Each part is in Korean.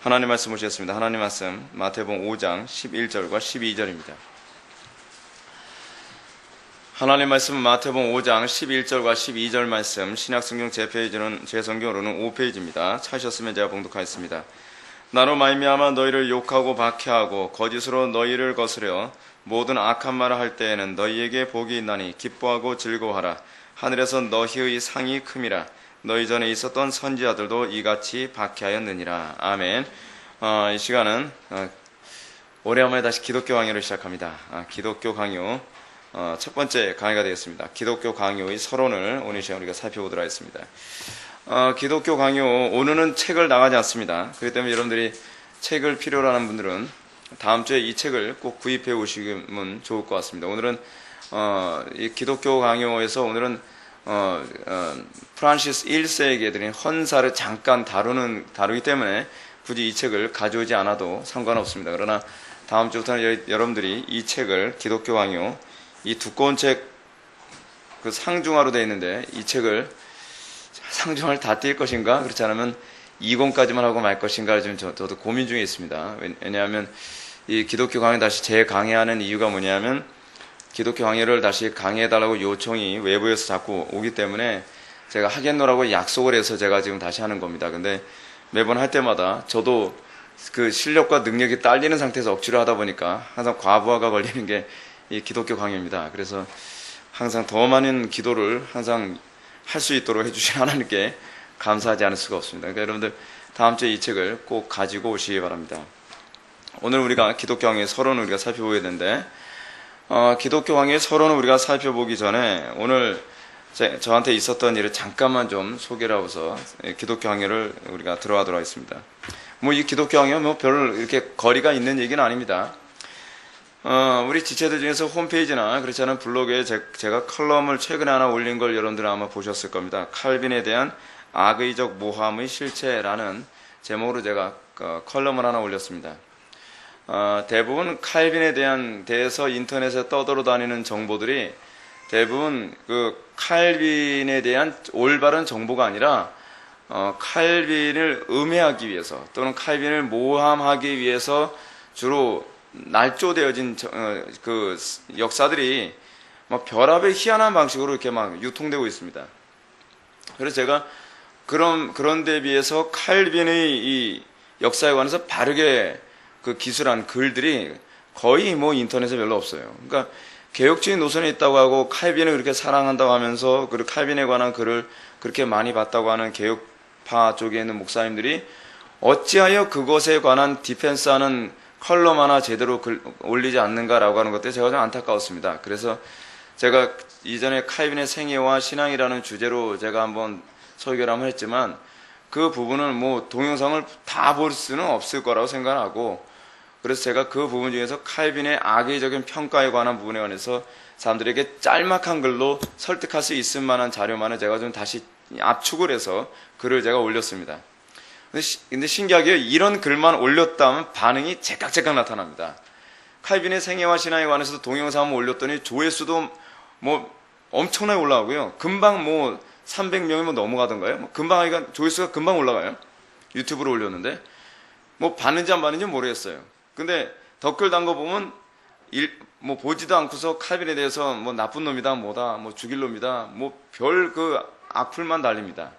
하나님 말씀 보시겠습니다. 하나님 말씀 마태복음 5장 11절과 12절입니다. 하나님 말씀 마태복음 5장 11절과 12절 말씀 신약성경 제 성경으로는 5페이지입니다. 찾으셨으면 제가 봉독하겠습니다. 나로 말미암아 너희를 욕하고 박해하고 거짓으로 너희를 거스려 모든 악한 말을 할 때에는 너희에게 복이 있나니 기뻐하고 즐거워하라. 하늘에서 너희의 상이 큼이라. 너희 전에 있었던 선지자들도 이같이 박해하였느니라. 아멘. 이 시간은 오래간만에 다시 기독교 강요를 시작합니다. 기독교 강요 첫 번째 강의가 되겠습니다. 기독교 강요의 서론을 오늘 시간 우리가 살펴보도록 하겠습니다. 기독교 강요 오늘은 책을 나가지 않습니다. 그렇기 때문에 여러분들이 책을 필요로 하는 분들은 다음 주에 이 책을 꼭 구입해 오시면 좋을 것 같습니다. 오늘은 이 기독교 강요에서 오늘은 프란시스 1세에게 드린 헌사를 잠깐 다루기 때문에 굳이 이 책을 가져오지 않아도 상관없습니다. 그러나 다음 주부터는 여러분들이 이 책을 기독교 강요 이 두꺼운 책 그 상중하로 되어 있는데 이 책을 상중하를 다 띄울 것인가 그렇지 않으면 2권까지만 하고 말 것인가 지금 저도 고민 중에 있습니다. 왜냐하면 이 기독교 강요 다시 재강의하는 이유가 뭐냐면 기독교 강의를 다시 강의해달라고 요청이 외부에서 자꾸 오기 때문에 제가 하겠노라고 약속을 해서 제가 지금 다시 하는 겁니다. 근데 매번 할 때마다 저도 그 실력과 능력이 딸리는 상태에서 억지로 하다 보니까 항상 과부하가 걸리는 게 이 기독교 강의입니다. 그래서 항상 더 많은 기도를 항상 할 수 있도록 해주신 하나님께 감사하지 않을 수가 없습니다. 그러니까 여러분들 다음 주에 이 책을 꼭 가지고 오시기 바랍니다. 오늘 우리가 기독교 강의의 서론을 우리가 살펴보게 되는데 기독교 강의의 서론을 우리가 살펴보기 전에 오늘 저한테 있었던 일을 잠깐만 좀 소개를 하고서 기독교 강의를 우리가 들어가도록 하겠습니다. 이 기독교 강의는 별 이렇게 거리가 있는 얘기는 아닙니다. 우리 지체들 중에서 홈페이지나 그렇지 않은 블로그에 제가 컬럼을 최근에 하나 올린 걸 여러분들은 아마 보셨을 겁니다. 칼빈에 대한 악의적 모함의 실체라는 제목으로 제가 컬럼을 하나 올렸습니다. 대부분 칼빈에 대해서 인터넷에 떠돌아다니는 정보들이 대부분 그 칼빈에 대한 올바른 정보가 아니라 칼빈을 음해하기 위해서 또는 칼빈을 모함하기 위해서 주로 날조되어진 그 역사들이 별압의 희한한 방식으로 이렇게 막 유통되고 있습니다. 그래서 제가 그런 데 비해서 칼빈의 이 역사에 관해서 바르게 그 기술한 글들이 거의 인터넷에 별로 없어요. 그러니까 개혁주의 노선에 있다고 하고 칼빈을 그렇게 사랑한다고 하면서 그리고 칼빈에 관한 글을 그렇게 많이 봤다고 하는 개혁파 쪽에 있는 목사님들이 어찌하여 그것에 관한 디펜스하는 컬럼 하나 제대로 올리지 않는가라고 하는 것들이 제가 좀 안타까웠습니다. 그래서 제가 이전에 칼빈의 생애와 신앙이라는 주제로 제가 한번 설교를 한번 했지만 그 부분은 동영상을 다 볼 수는 없을 거라고 생각하고 그래서 제가 그 부분 중에서 칼빈의 악의적인 평가에 관한 부분에 관해서 사람들에게 짤막한 글로 설득할 수 있을 만한 자료만을 제가 좀 다시 압축을 해서 글을 제가 올렸습니다. 근데 신기하게 이런 글만 올렸다면 반응이 제깍제깍 나타납니다. 칼빈의 생애와 신앙에 관해서 동영상을 올렸더니 조회수도 엄청나게 올라가고요. 금방 300명이 넘어가던가요? 금방 조회수가 금방 올라가요. 유튜브로 올렸는데 봤는지 안 봤는지 모르겠어요. 근데 댓글 단 거 보면 보지도 않고서 칼빈에 대해서 나쁜 놈이다 죽일 놈이다 별 그 악플만 달립니다.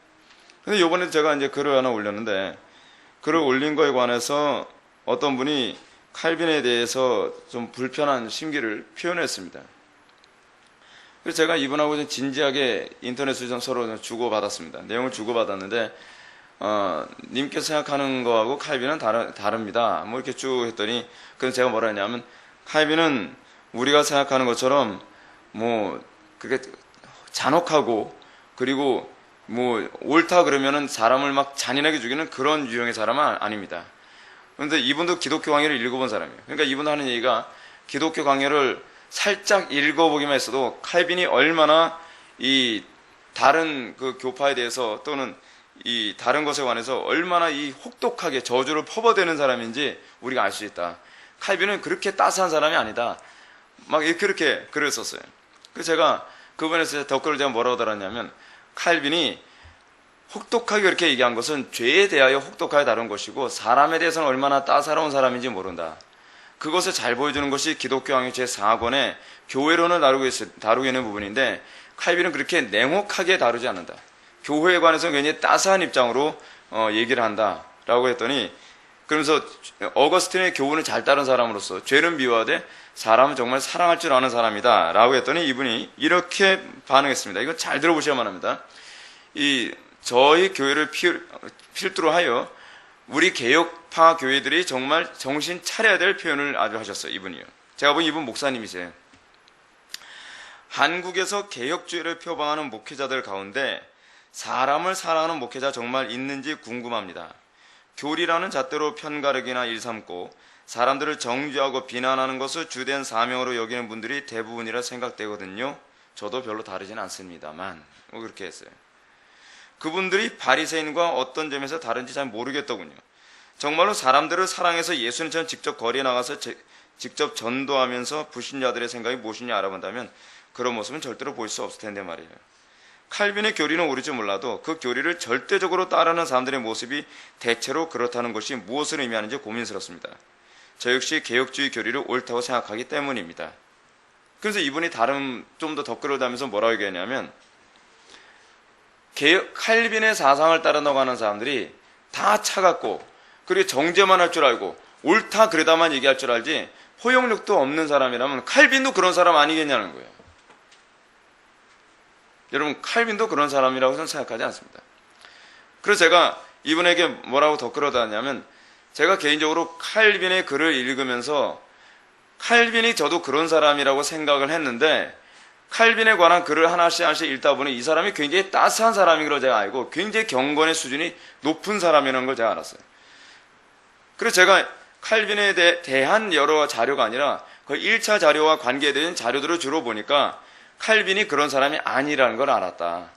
근데 요번에 제가 이제 글을 하나 올렸는데 글을 올린 거에 관해서 어떤 분이 칼빈에 대해서 좀 불편한 심기를 표현했습니다. 그래서 제가 이분하고 좀 진지하게 인터넷을 좀 서로 주고받았습니다. 내용을 주고받았는데 님께서 생각하는 거하고 칼빈은 다릅니다. 이렇게 쭉 했더니 그래서 제가 뭐라 했냐면 칼빈은 우리가 생각하는 것처럼 그게 잔혹하고 그리고 옳다 그러면은 사람을 막 잔인하게 죽이는 그런 유형의 사람은 아닙니다. 그런데 이분도 기독교 강의를 읽어본 사람이에요. 그러니까 이분 하는 얘기가 기독교 강의를 살짝 읽어보기만 했어도 칼빈이 얼마나 이 다른 그 교파에 대해서 또는 이 다른 것에 관해서 얼마나 이 혹독하게 저주를 퍼버대는 사람인지 우리가 알 수 있다. 칼빈은 그렇게 따스한 사람이 아니다. 그렇게 글을 썼어요. 그래서 제가 그분에서 댓글을 제가 뭐라고 달았냐면 칼빈이 혹독하게 그렇게 얘기한 것은 죄에 대하여 혹독하게 다룬 것이고 사람에 대해서는 얼마나 따사로운 사람인지 모른다. 그것을 잘 보여주는 것이 기독교 강요 제4권의 교회론을 다루고 있는 부분인데 칼빈은 그렇게 냉혹하게 다루지 않는다. 교회에 관해서 굉장히 따스한 입장으로 얘기를 한다라고 했더니 그러면서 어거스틴의 교훈을 잘 따른 사람으로서 죄는 미워하되 사람은 정말 사랑할 줄 아는 사람이다 라고 했더니 이분이 이렇게 반응했습니다. 이거 잘 들어보셔야만 합니다. 저희 교회를 필두로 하여 우리 개혁파 교회들이 정말 정신 차려야 될 표현을 아주 하셨어요. 이분이요. 제가 본 이분 목사님이세요. 한국에서 개혁주의를 표방하는 목회자들 가운데 사람을 사랑하는 목회자 정말 있는지 궁금합니다. 교리라는 잣대로 편가르기나 일삼고 사람들을 정죄하고 비난하는 것을 주된 사명으로 여기는 분들이 대부분이라 생각되거든요. 저도 별로 다르진 않습니다만 그렇게 했어요. 그분들이 바리새인과 어떤 점에서 다른지 잘 모르겠더군요. 정말로 사람들을 사랑해서 예수님처럼 직접 거리에 나가서 직접 전도하면서 불신자들의 생각이 무엇이냐 알아본다면 그런 모습은 절대로 볼 수 없을 텐데 말이에요. 칼빈의 교리는 옳을지 몰라도 그 교리를 절대적으로 따르는 사람들의 모습이 대체로 그렇다는 것이 무엇을 의미하는지 고민스럽습니다. 저 역시 개혁주의 교리를 옳다고 생각하기 때문입니다. 그래서 이분이 좀 더 덧글어다면서 뭐라고 얘기하냐면 칼빈의 사상을 따른다고 하는 사람들이 다 차갑고 그리고 정죄만 할 줄 알고 옳다 그러다만 얘기할 줄 알지 포용력도 없는 사람이라면 칼빈도 그런 사람 아니겠냐는 거예요. 여러분 칼빈도 그런 사람이라고 저는 생각하지 않습니다. 그래서 제가 이분에게 뭐라고 덧글어다냐면 제가 개인적으로 칼빈의 글을 읽으면서 칼빈이 저도 그런 사람이라고 생각을 했는데 칼빈에 관한 글을 하나씩 읽다 보니 이 사람이 굉장히 따스한 사람인 걸 제가 알고 굉장히 경건의 수준이 높은 사람이라는 걸 제가 알았어요. 그래서 제가 칼빈에 대한 여러 자료가 아니라 거의 1차 자료와 관계된 자료들을 주로 보니까 칼빈이 그런 사람이 아니라는 걸 알았다.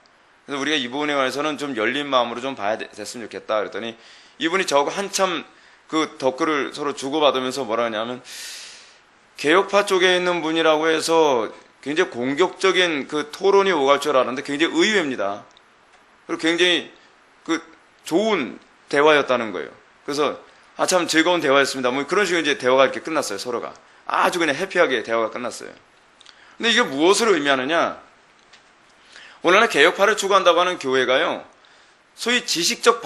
그래서 우리가 이 부분에 관해서는 좀 열린 마음으로 좀 봐야 됐으면 좋겠다. 그랬더니 이분이 저하고 한참 그 댓글을 서로 주고받으면서 뭐라 하냐면 개혁파 쪽에 있는 분이라고 해서 굉장히 공격적인 그 토론이 오갈 줄 알았는데 굉장히 의외입니다. 그리고 굉장히 그 좋은 대화였다는 거예요. 그래서 참 즐거운 대화였습니다. 뭐 그런 식으로 이제 대화가 이렇게 끝났어요. 서로가 아주 그냥 해피하게 대화가 끝났어요. 근데 이게 무엇을 의미하느냐? 오늘날 개혁파를 추구한다고 하는 교회가요, 소위 지식적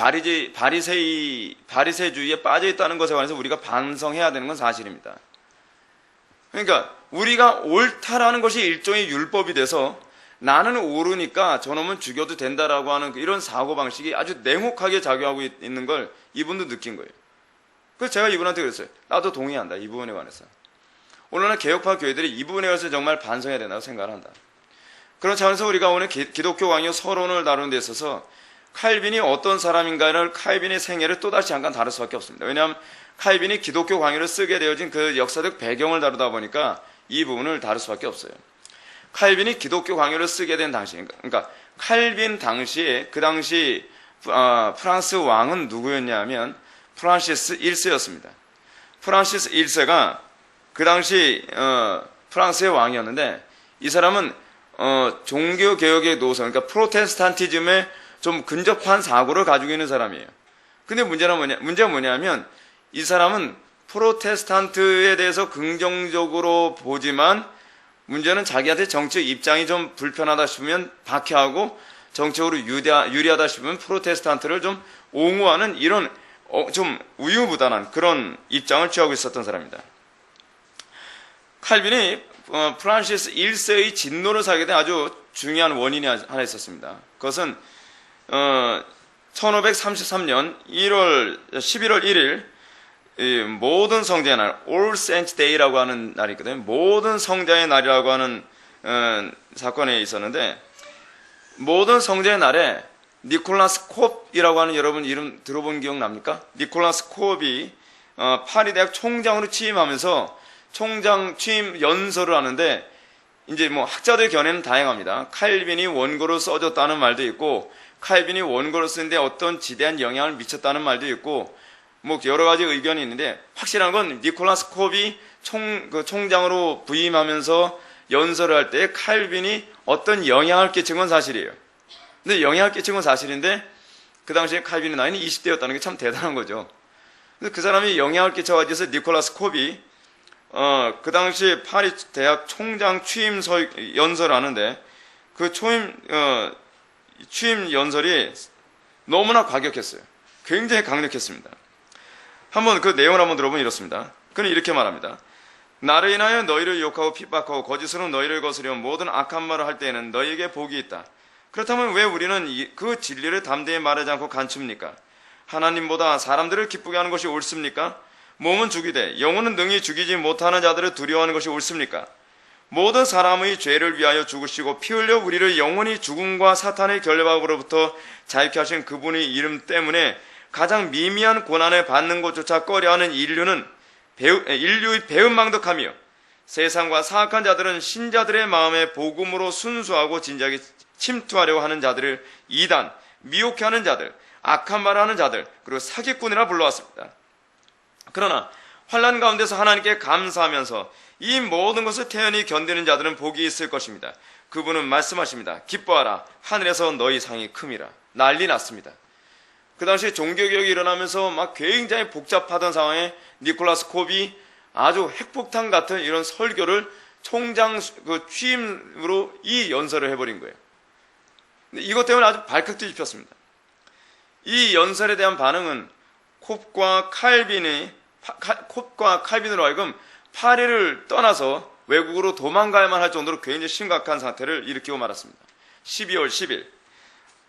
바리새주의에 빠져 있다는 것에 관해서 우리가 반성해야 되는 건 사실입니다. 그러니까 우리가 옳다라는 것이 일종의 율법이 돼서 나는 옳으니까 저놈은 죽여도 된다라고 하는 이런 사고방식이 아주 냉혹하게 작용하고 있는 걸 이분도 느낀 거예요. 그래서 제가 이분한테 그랬어요. 나도 동의한다. 이 부분에 관해서. 오늘날 개혁파 교회들이 이 부분에 관해서 정말 반성해야 된다고 생각을 한다. 그런 차원에서 우리가 오늘 기독교 강요 서론을 다루는 데 있어서 칼빈이 어떤 사람인가를 칼빈의 생애를 또다시 잠깐 다룰 수밖에 없습니다. 왜냐하면 칼빈이 기독교 강요를 쓰게 되어진 그 역사적 배경을 다루다 보니까 이 부분을 다룰 수밖에 없어요. 칼빈이 기독교 강요를 쓰게 된 당시, 그러니까 칼빈 당시에 그 당시 프랑스 왕은 누구였냐면 프란시스 1세였습니다. 프란시스 1세가 그 당시 프랑스의 왕이었는데 이 사람은 종교개혁의 노선, 그러니까 프로테스탄티즘에 좀 근접한 사고를 가지고 있는 사람이에요. 근데 문제가 뭐냐면 이 사람은 프로테스탄트에 대해서 긍정적으로 보지만 문제는 자기한테 정치적 입장이 좀 불편하다 싶으면 박해하고 정치적으로 유리하다 싶으면 프로테스탄트를 좀 옹호하는 이런 좀 우유부단한 그런 입장을 취하고 있었던 사람입니다. 칼빈이 프란시스 1세의 진노를 사게 된 아주 중요한 원인이 하나 있었습니다. 그것은 1533년 11월 1일 모든 성자의 날, All Saints Day라고 하는 날이 있거든요. 모든 성자의 날이라고 하는 사건에 있었는데 모든 성자의 날에 니콜라스 콥이라고 하는 여러분 이름 들어본 기억 납니까? 니콜라스 콥이 파리 대학 총장으로 취임하면서 총장 취임 연설을 하는데 이제 뭐 학자들 견해는 다양합니다. 칼빈이 원고로 써줬다는 말도 있고 칼빈이 원고로 쓰는데 어떤 지대한 영향을 미쳤다는 말도 있고 뭐 여러 가지 의견이 있는데 확실한 건 니콜라스 콥이 총장으로 부임하면서 연설을 할 때 칼빈이 어떤 영향을 끼친 건 사실이에요. 근데 영향을 끼친 건 사실인데 그 당시에 칼빈의 나이는 20대였다는 게 참 대단한 거죠. 그 사람이 영향을 끼쳐가지고 니콜라스 콥이 그 당시 파리 대학 총장 취임 연설을 하는데 그 취임 연설이 너무나 과격했어요. 굉장히 강력했습니다. 한번 그 내용을 한번 들어보면 이렇습니다. 그는 이렇게 말합니다. 나를 인하여 너희를 욕하고 핍박하고 거짓으로 너희를 거스려 모든 악한 말을 할 때에는 너희에게 복이 있다. 그렇다면 왜 우리는 그 진리를 담대히 말하지 않고 감춥니까? 하나님보다 사람들을 기쁘게 하는 것이 옳습니까? 몸은 죽이되 영혼은 능히 죽이지 못하는 자들을 두려워하는 것이 옳습니까? 모든 사람의 죄를 위하여 죽으시고 피 흘려 우리를 영원히 죽음과 사탄의 결박으로부터 자유케 하신 그분의 이름 때문에 가장 미미한 고난을 받는 것조차 꺼려하는 인류의 배은망덕하며 세상과 사악한 자들은 신자들의 마음에 복음으로 순수하고 진지하게 침투하려고 하는 자들을 이단, 미혹해 하는 자들, 악한 말을 하는 자들, 그리고 사기꾼이라 불러왔습니다. 그러나 환난 가운데서 하나님께 감사하면서 이 모든 것을 태연히 견디는 자들은 복이 있을 것입니다. 그분은 말씀하십니다. 기뻐하라. 하늘에서 너희 상이 큼이라. 난리 났습니다. 그 당시에 종교개혁이 일어나면서 막 굉장히 복잡하던 상황에 니콜라스 콥이 아주 핵폭탄 같은 이런 설교를 총장 취임으로 이 연설을 해버린 거예요. 이것 때문에 아주 발칵 뒤집혔습니다. 이 연설에 대한 반응은 콥과 칼빈으로 하여금 파리를 떠나서 외국으로 도망가야만 할 정도로 굉장히 심각한 사태를 일으키고 말았습니다. 12월 10일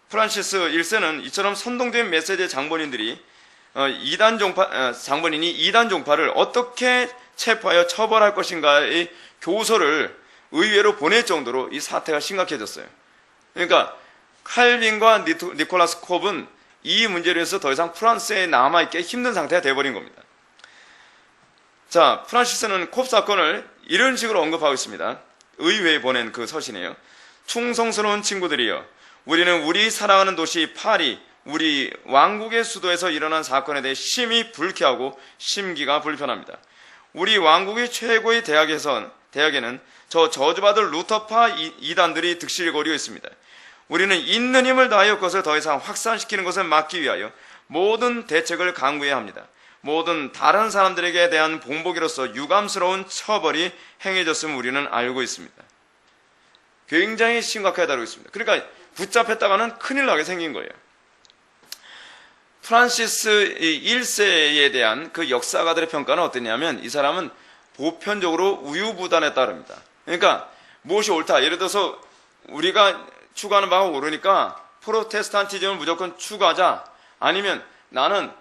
프란시스 1세는 이처럼 선동된 메시지 장본인이 이단 종파를 어떻게 체포하여 처벌할 것인가의 교서를 의회로 보낼 정도로 이 사태가 심각해졌어요. 그러니까 칼빈과 니콜라스 콥은 이 문제로 해서 더 이상 프랑스에 남아있기 힘든 상태가 되어버린 겁니다. 자, 프란시스는 콥 사건을 이런 식으로 언급하고 있습니다. 의회에 보낸 그 서신이에요. 충성스러운 친구들이여, 우리는 우리 사랑하는 도시 파리, 우리 왕국의 수도에서 일어난 사건에 대해 심히 불쾌하고 심기가 불편합니다. 우리 왕국의 최고의 대학에는 저 저주받을 루터파 이단들이 득실을 거리고 있습니다. 우리는 있는 힘을 다하여 그것을 더 이상 확산시키는 것을 막기 위하여 모든 대책을 강구해야 합니다. 모든 다른 사람들에게 대한 본보기로서 유감스러운 처벌이 행해졌음을 우리는 알고 있습니다. 굉장히 심각하게 다루고 있습니다. 그러니까 붙잡혔다가는 큰일 나게 생긴 거예요. 프란시스 1세에 대한 그 역사가들의 평가는 어땠냐면 이 사람은 보편적으로 우유부단에 따릅니다. 그러니까 무엇이 옳다. 예를 들어서 우리가 추구하는 바가 옳으니까 프로테스탄티즘을 무조건 추구하자. 아니면 나는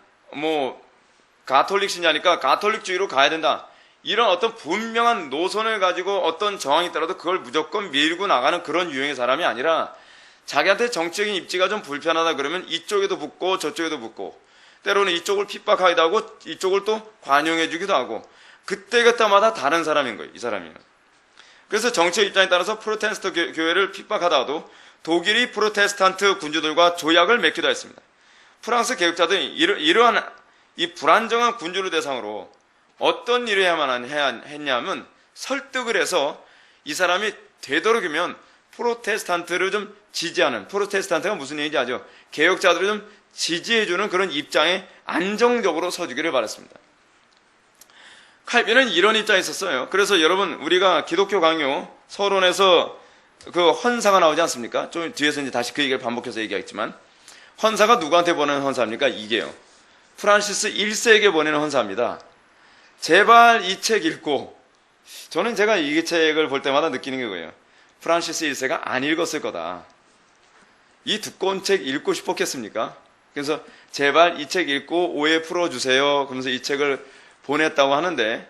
가톨릭 신자니까 가톨릭주의로 가야 된다. 이런 어떤 분명한 노선을 가지고 어떤 정황이 있더라도 그걸 무조건 밀고 나가는 그런 유형의 사람이 아니라 자기한테 정치적인 입지가 좀 불편하다 그러면 이쪽에도 붙고 저쪽에도 붙고 때로는 이쪽을 핍박하기도 하고 이쪽을 또 관용해 주기도 하고 그때그때마다 다른 사람인 거예요. 이 사람이는. 그래서 정치적 입장에 따라서 프로테스탄트 교회를 핍박하다가도 독일이 프로테스탄트 군주들과 조약을 맺기도 했습니다. 프랑스 개혁자들이 이러한 이 불안정한 군주를 대상으로 어떤 일을 했냐면 설득을 해서 이 사람이 되도록이면 프로테스탄트를 좀 지지하는, 프로테스탄트가 무슨 얘기인지 아죠? 개혁자들을 좀 지지해주는 그런 입장에 안정적으로 서주기를 바랐습니다. 칼빈은 이런 입장에 있었어요. 그래서 여러분, 우리가 기독교 강요 서론에서 그 헌사가 나오지 않습니까? 좀 뒤에서 이제 다시 그 얘기를 반복해서 얘기하겠지만, 헌사가 누구한테 보내는 헌사입니까? 이게요. 프란시스 1세에게 보내는 헌사입니다. 제발 이 책 읽고, 저는 제가 이 책을 볼 때마다 느끼는 게 뭐예요? 프란시스 1세가 안 읽었을 거다. 이 두꺼운 책 읽고 싶었겠습니까? 그래서 제발 이 책 읽고 오해 풀어주세요. 그러면서 이 책을 보냈다고 하는데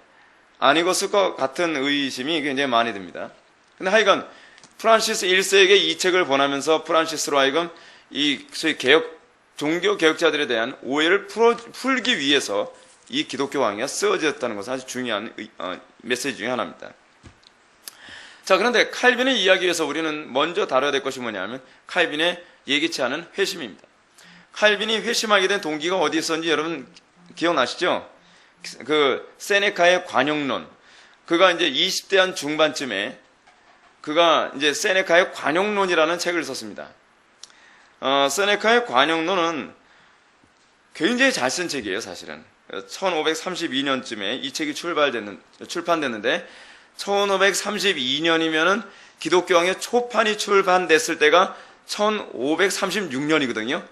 안 읽었을 것 같은 의심이 굉장히 많이 듭니다. 근데 하여간 프란시스 1세에게 이 책을 보내면서 프란시스로 하여금 이 소위 종교 개혁자들에 대한 오해를 풀기 위해서 이 기독교 강의가 쓰여졌다는 것은 아주 중요한 메시지 중에 하나입니다. 자, 그런데 칼빈의 이야기에서 우리는 먼저 다뤄야 될 것이 뭐냐면 칼빈의 예기치 않은 회심입니다. 칼빈이 회심하게 된 동기가 어디 있었는지 여러분 기억나시죠? 그 세네카의 관용론. 그가 이제 20대 한 중반쯤에 그가 이제 세네카의 관용론이라는 책을 썼습니다. 세네카의 관용론은 굉장히 잘 쓴 책이에요, 사실은. 1532년쯤에 이 책이 출판됐는데 1532년이면은 기독교왕의 초판이 출판됐을 때가 1536년이거든요.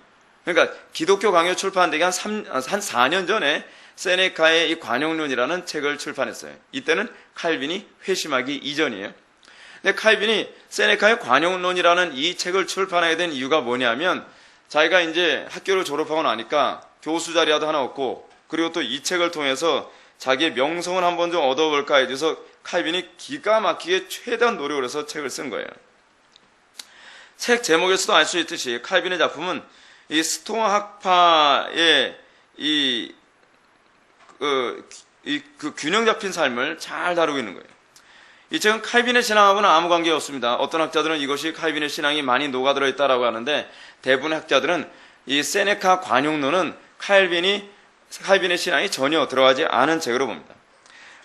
그러니까 기독교 강요 출판되기 한 4년 전에 세네카의 이 관용론이라는 책을 출판했어요. 이때는 칼빈이 회심하기 이전이에요. 근데 칼빈이 세네카의 관용론이라는 이 책을 출판하게 된 이유가 뭐냐면 자기가 이제 학교를 졸업하고 나니까 교수 자리라도 하나 얻고 그리고 또 이 책을 통해서 자기의 명성을 한번 좀 얻어볼까 해서 칼빈이 기가 막히게 최대한 노력을 해서 책을 쓴 거예요. 책 제목에서도 알 수 있듯이 칼빈의 작품은 이 스토아 학파의 그 균형 잡힌 삶을 잘 다루고 있는 거예요. 이 책은 칼빈의 신앙하고는 아무 관계 없습니다. 어떤 학자들은 이것이 칼빈의 신앙이 많이 녹아들어 있다라고 하는데 대부분의 학자들은 이 세네카 관용론은 칼빈의 신앙이 전혀 들어가지 않은 책으로 봅니다.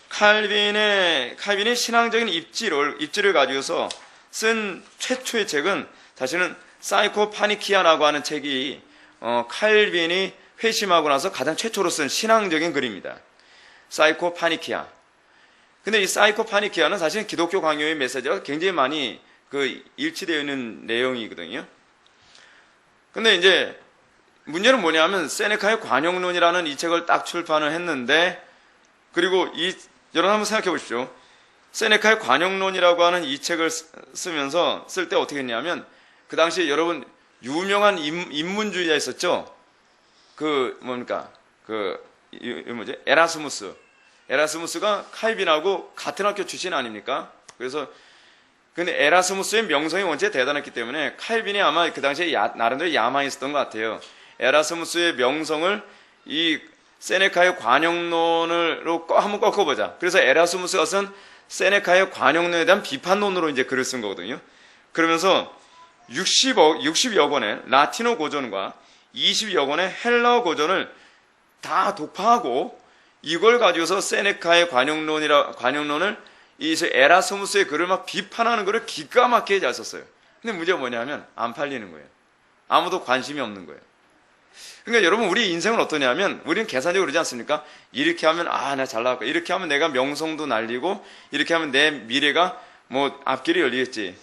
칼빈의 신앙적인 입지를 가지고서 쓴 최초의 책은 사실은 사이코파니키아라고 하는 책이 칼빈이 회심하고 나서 가장 최초로 쓴 신앙적인 글입니다. 사이코파니키아. 근데 이 사이코파니키아는 사실은 기독교 강요의 메시지가 굉장히 많이 일치되어 있는 내용이거든요. 근데 이제 문제는 뭐냐면 세네카의 관용론이라는 이 책을 딱 출판을 했는데 그리고 여러분 한번 생각해 보십시오. 세네카의 관용론이라고 하는 이 책을 쓸 때 어떻게 했냐면 그 당시에 여러분 유명한 인문주의자 있었죠? 에라스무스가 칼빈하고 같은 학교 출신 아닙니까? 그래서 근데 에라스무스의 명성이 원체 대단했기 때문에 칼빈이 아마 그 당시에 나름대로 야망이 있었던 것 같아요. 에라스무스의 명성을 이 세네카의 관용론으로 한번 꺾어보자. 그래서 에라스무스가 쓴 세네카의 관용론에 대한 비판론으로 이제 글을 쓴 거거든요. 그러면서 60여 권의 라틴어 고전과 20여 권의 헬라어 고전을 다 독파하고 이걸 가지고서 세네카의 관용론을 이 에라스무스의 글을 막 비판하는 글을 기가 막히게 잘 썼어요. 근데 문제가 뭐냐면 안 팔리는 거예요. 아무도 관심이 없는 거예요. 그러니까 여러분 우리 인생은 어떠냐면 우리는 계산적으로 그러지 않습니까? 이렇게 하면 나 잘 나갈까? 이렇게 하면 내가 명성도 날리고 이렇게 하면 내 미래가 뭐 앞길이 열리겠지.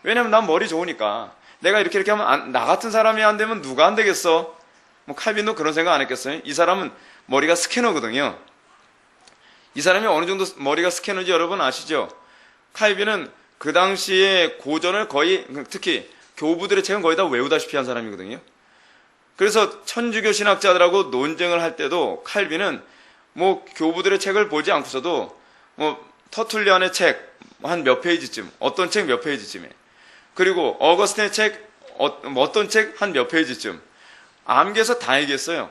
왜냐면 난 머리 좋으니까. 내가 이렇게 하면 나 같은 사람이 안 되면 누가 안 되겠어? 뭐 칼빈도 그런 생각 안 했겠어요? 이 사람은 머리가 스캐너거든요. 이 사람이 어느 정도 머리가 스캐너인지 여러분 아시죠? 칼빈은 그 당시에 고전을 거의 특히 교부들의 책은 거의 다 외우다시피 한 사람이거든요. 그래서 천주교 신학자들하고 논쟁을 할 때도 칼빈은 뭐 교부들의 책을 보지 않고서도 뭐 터툴리안의 책 한 몇 페이지쯤, 어떤 책 몇 페이지쯤에 그리고 어거스틴의 책 어떤 책 한 몇 페이지쯤 암기해서 다 얘기했어요.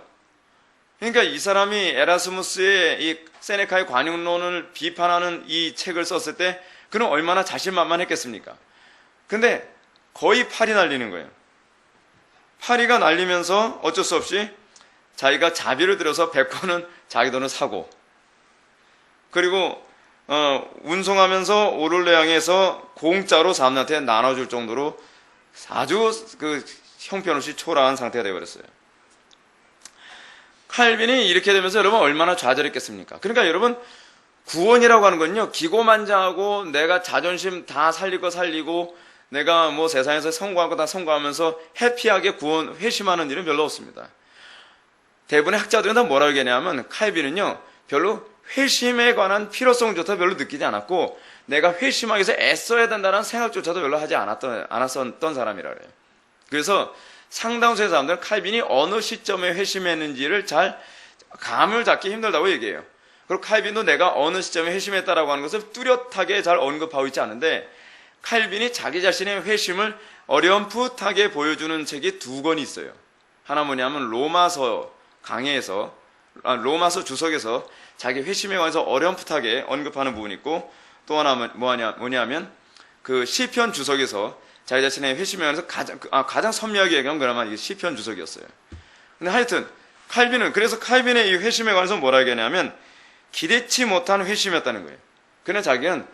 그러니까 이 사람이 에라스무스의 이 세네카의 관용론을 비판하는 이 책을 썼을 때 그는 얼마나 자신만만했겠습니까? 근데 거의 팔이 날리는 거예요. 파리가 날리면서 어쩔 수 없이 자기가 자비를 들여서 100권은 자기 돈을 사고 그리고 운송하면서 오를레앙에서 공짜로 사람들한테 나눠줄 정도로 아주 형편없이 초라한 상태가 되어버렸어요. 칼빈이 이렇게 되면서 여러분 얼마나 좌절했겠습니까? 그러니까 여러분 구원이라고 하는 건요 기고만장하고 내가 자존심 다 살릴 거 살리고 내가 뭐 세상에서 성공할 거 다 성공하면서 해피하게 회심하는 일은 별로 없습니다. 대부분의 학자들은 다 뭐라고 얘기하냐면 칼빈은요 별로 회심에 관한 필요성조차 별로 느끼지 않았고 내가 회심하기 위해서 애써야 된다는 생각조차도 별로 하지 않았었던 사람이라 그래요. 그래서 상당수의 사람들은 칼빈이 어느 시점에 회심했는지를 잘 감을 잡기 힘들다고 얘기해요. 그리고 칼빈도 내가 어느 시점에 회심했다라고 하는 것을 뚜렷하게 잘 언급하고 있지 않은데 칼빈이 자기 자신의 회심을 어렴풋하게 보여주는 책이 2권이 있어요. 하나 뭐냐면 로마서 주석에서 자기 회심에 관해서 어렴풋하게 언급하는 부분이 있고 또 하나 뭐냐면 그 시편 주석에서 자기 자신의 회심에 관해서 가장 선명하게 얘기한 그나마 이게 시편 주석이었어요. 근데 하여튼 그래서 칼빈의 이 회심에 관해서 뭐라 얘기하냐면 기대치 못한 회심이었다는 거예요. 그러나 자기는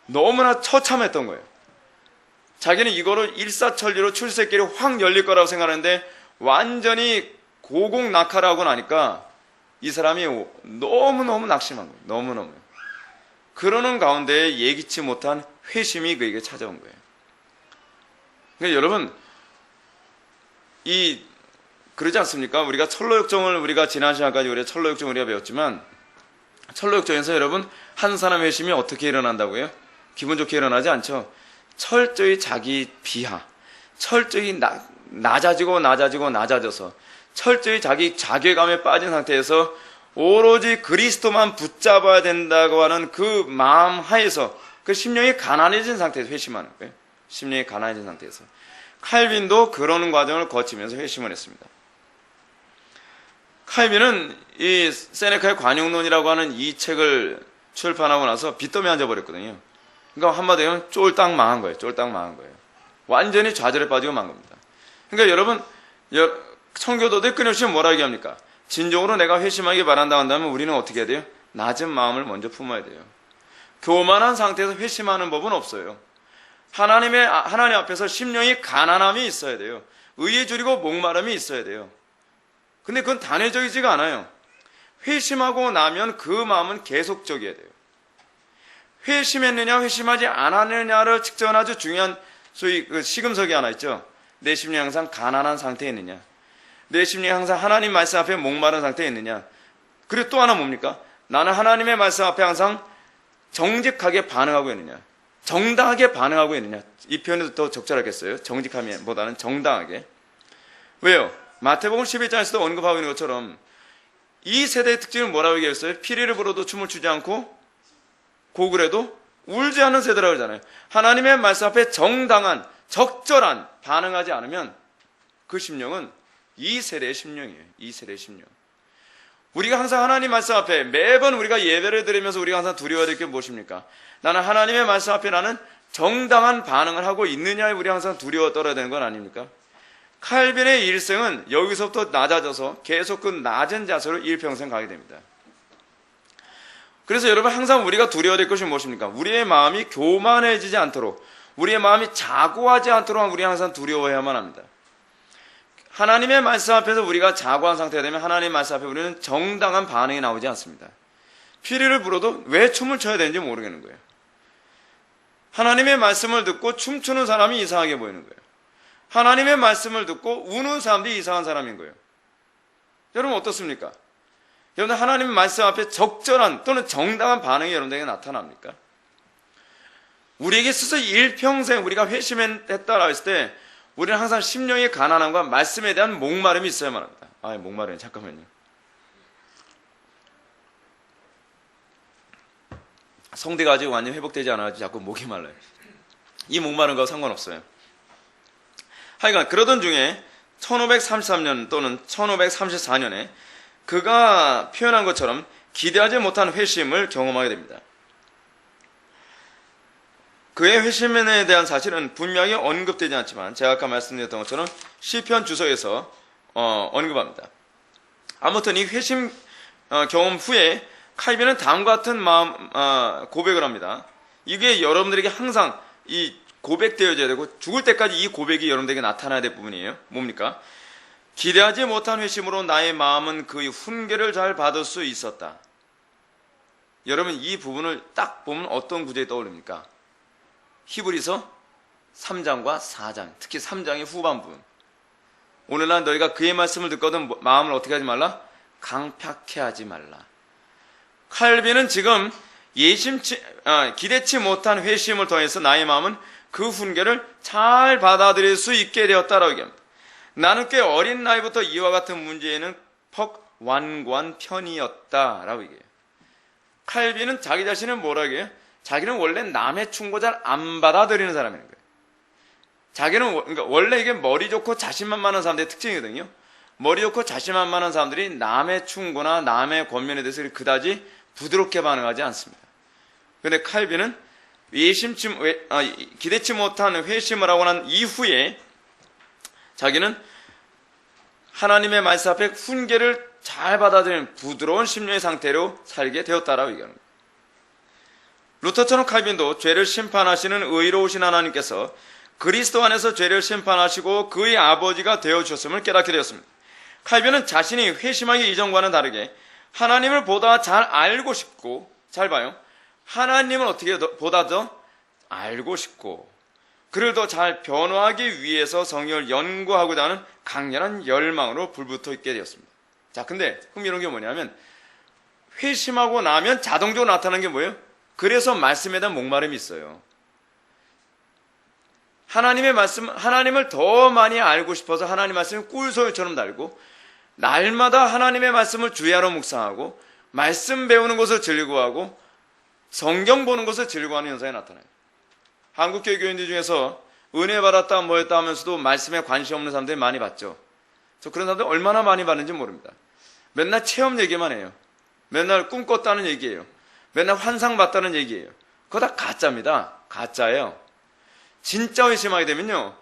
너무나 처참했던 거예요. 자기는 이거를 일사천리로 출세길이 확 열릴 거라고 생각하는데 완전히 고공낙하라고 나니까 이 사람이 너무너무 낙심한 거예요. 너무너무. 그러는 가운데 예기치 못한 회심이 그에게 찾아온 거예요. 그러니까 여러분, 그러지 않습니까? 우리가 철로역정을 우리가 지난 시간까지 우리가 철로역정 우리가 배웠지만 철로역정에서 여러분 한 사람의 회심이 어떻게 일어난다고요? 기분 좋게 일어나지 않죠. 철저히 자기 비하, 철저히 낮아져서 철저히 자기 자괴감에 빠진 상태에서 오로지 그리스도만 붙잡아야 된다고 하는 그 마음 하에서 그 심령이 가난해진 상태에서 회심하는 거예요. 심령이 가난해진 상태에서. 칼빈도 그런 과정을 거치면서 회심을 했습니다. 칼빈은 이 세네카의 관용론이라고 하는 이 책을 출판하고 나서 빚더미에 앉아버렸거든요. 그러니까 한마디로 쫄딱 망한 거예요. 쫄딱 망한 거예요. 완전히 좌절에 빠지고 만 겁니다. 그러니까 여러분, 청교도들 끊임없이 뭐라 얘기합니까? 진정으로 내가 회심하기 바란다 한다면 우리는 어떻게 해야 돼요? 낮은 마음을 먼저 품어야 돼요. 교만한 상태에서 회심하는 법은 없어요. 하나님 앞에서 심령이 가난함이 있어야 돼요. 의에 줄이고 목마름이 있어야 돼요. 근데 그건 단회적이지가 않아요. 회심하고 나면 그 마음은 계속적이어야 돼요. 회심했느냐 회심하지 않았느냐를 측정한 아주 중요한 소위 그 시금석이 하나 있죠. 내 심령이 항상 가난한 상태에 있느냐, 내 심령이 항상 하나님 말씀 앞에 목마른 상태에 있느냐. 그리고 또 하나 뭡니까? 나는 하나님의 말씀 앞에 항상 정직하게 반응하고 있느냐, 정당하게 반응하고 있느냐. 이 표현이 더 적절하겠어요. 정직함보다는 정당하게. 왜요? 마태복음 11장에서도 언급하고 있는 것처럼 이 세대의 특징을 뭐라고 얘기했어요? 피리를 불어도 춤을 추지 않고 고글에도 울지 않는 세대라고 그러잖아요. 하나님의 말씀 앞에 정당한 적절한 반응하지 않으면 그 심령은 이 세대의 심령이에요. 이 세대의 심령. 우리가 항상 하나님 말씀 앞에 매번 우리가 예배를 드리면서 우리가 항상 두려워야 될 게 무엇입니까? 나는 하나님의 말씀 앞에 나는 정당한 반응을 하고 있느냐에 우리 항상 두려워 떨어야 되는 건 아닙니까? 칼빈의 일생은 여기서부터 낮아져서 계속 그 낮은 자세로 일평생 가게 됩니다. 그래서 여러분 항상 우리가 두려워야 될 것이 무엇입니까? 우리의 마음이 교만해지지 않도록, 우리의 마음이 자고하지 않도록 우리 항상 두려워해야만 합니다. 하나님의 말씀 앞에서 우리가 자고한 상태가 되면 하나님의 말씀 앞에 우리는 정당한 반응이 나오지 않습니다. 피리를 불어도 왜 춤을 춰야 되는지 모르겠는 거예요. 하나님의 말씀을 듣고 춤추는 사람이 이상하게 보이는 거예요. 하나님의 말씀을 듣고 우는 사람들이 이상한 사람인 거예요. 여러분 어떻습니까? 여러분 하나님의 말씀 앞에 적절한 또는 정당한 반응이 여러분에게 나타납니까? 우리에게 스스로 일평생 우리가 회심했다라고 했을 때 우리는 항상 심령의 가난함과 말씀에 대한 목마름이 있어야만 합니다. 목마름이 잠깐만요. 성대가 아직 완전히 회복되지 않아가지고 자꾸 목이 말라요. 이 목마름과 상관없어요. 하여간 그러던 중에 1533년 또는 1534년에 그가 표현한 것처럼 기대하지 못한 회심을 경험하게 됩니다. 그의 회심에 대한 사실은 분명히 언급되지 않지만 제가 아까 말씀드렸던 것처럼 시편 주석에서 언급합니다. 아무튼 이 회심 경험 후에 칼빈은 다음과 같은 고백을 합니다. 이게 여러분들에게 항상 이 고백되어져야 되고 죽을 때까지 이 고백이 여러분들에게 나타나야 될 부분이에요. 뭡니까? 기대하지 못한 회심으로 나의 마음은 그의 훈계를 잘 받을 수 있었다. 여러분 이 부분을 딱 보면 어떤 구절이 떠오릅니까? 히브리서 3장과 4장, 특히 3장의 후반 부분. 오늘날 너희가 그의 말씀을 듣거든 마음을 어떻게 하지 말라? 강팍해 하지 말라. 칼빈은 지금 기대치 못한 회심을 통해서 나의 마음은 그 훈계를 잘 받아들일 수 있게 되었다라고 얘기합니다. 나는 꽤 어린 나이부터 이와 같은 문제에는 퍽 완고한 편이었다라고 얘기해요. 칼빈은 자기 자신은 뭐라고 해요? 자기는 원래 남의 충고 잘 안 받아들이는 사람인 거예요. 자기는 그러니까 원래 이게 머리 좋고 자신만만한 사람들의 특징이거든요. 머리 좋고 자신만만한 사람들이 남의 충고나 남의 권면에 대해서 그다지 부드럽게 반응하지 않습니다. 그런데 칼빈은 기대치 못한 회심을 하고 난 이후에 자기는 하나님의 말씀 앞에 훈계를 잘 받아들이는 부드러운 심령의 상태로 살게 되었다라고 얘기하는 거예요. 루터처럼 칼빈도 죄를 심판하시는 의로우신 하나님께서 그리스도 안에서 죄를 심판하시고 그의 아버지가 되어주셨음을 깨닫게 되었습니다. 칼빈은 자신이 회심하기 이전과는 다르게 하나님을 보다 잘 알고 싶고, 잘 봐요. 하나님을 어떻게 보다 더 알고 싶고 그를 더 잘 변화하기 위해서 성경을 연구하고자 하는 강렬한 열망으로 불붙어 있게 되었습니다. 자, 근데 흥미로운 게 뭐냐면 회심하고 나면 자동적으로 나타나는 게 뭐예요? 그래서 말씀에 대한 목마름이 있어요. 하나님의 말씀, 하나님을 더 많이 알고 싶어서 하나님 말씀을 꿀소리처럼 달고 날마다 하나님의 말씀을 주야로 묵상하고 말씀 배우는 것을 즐거워하고 성경 보는 것을 즐거워하는 현상이 나타나요. 한국교회 교인들 중에서 은혜 받았다 뭐였다 하면서도 말씀에 관심 없는 사람들이 많이 봤죠. 저 그런 사람들 얼마나 많이 봤는지 모릅니다. 맨날 체험 얘기만 해요. 맨날 꿈 꿨다는 얘기예요. 맨날 환상 봤다는 얘기예요. 그거 다 가짜입니다. 가짜예요. 진짜 회심하게 되면요,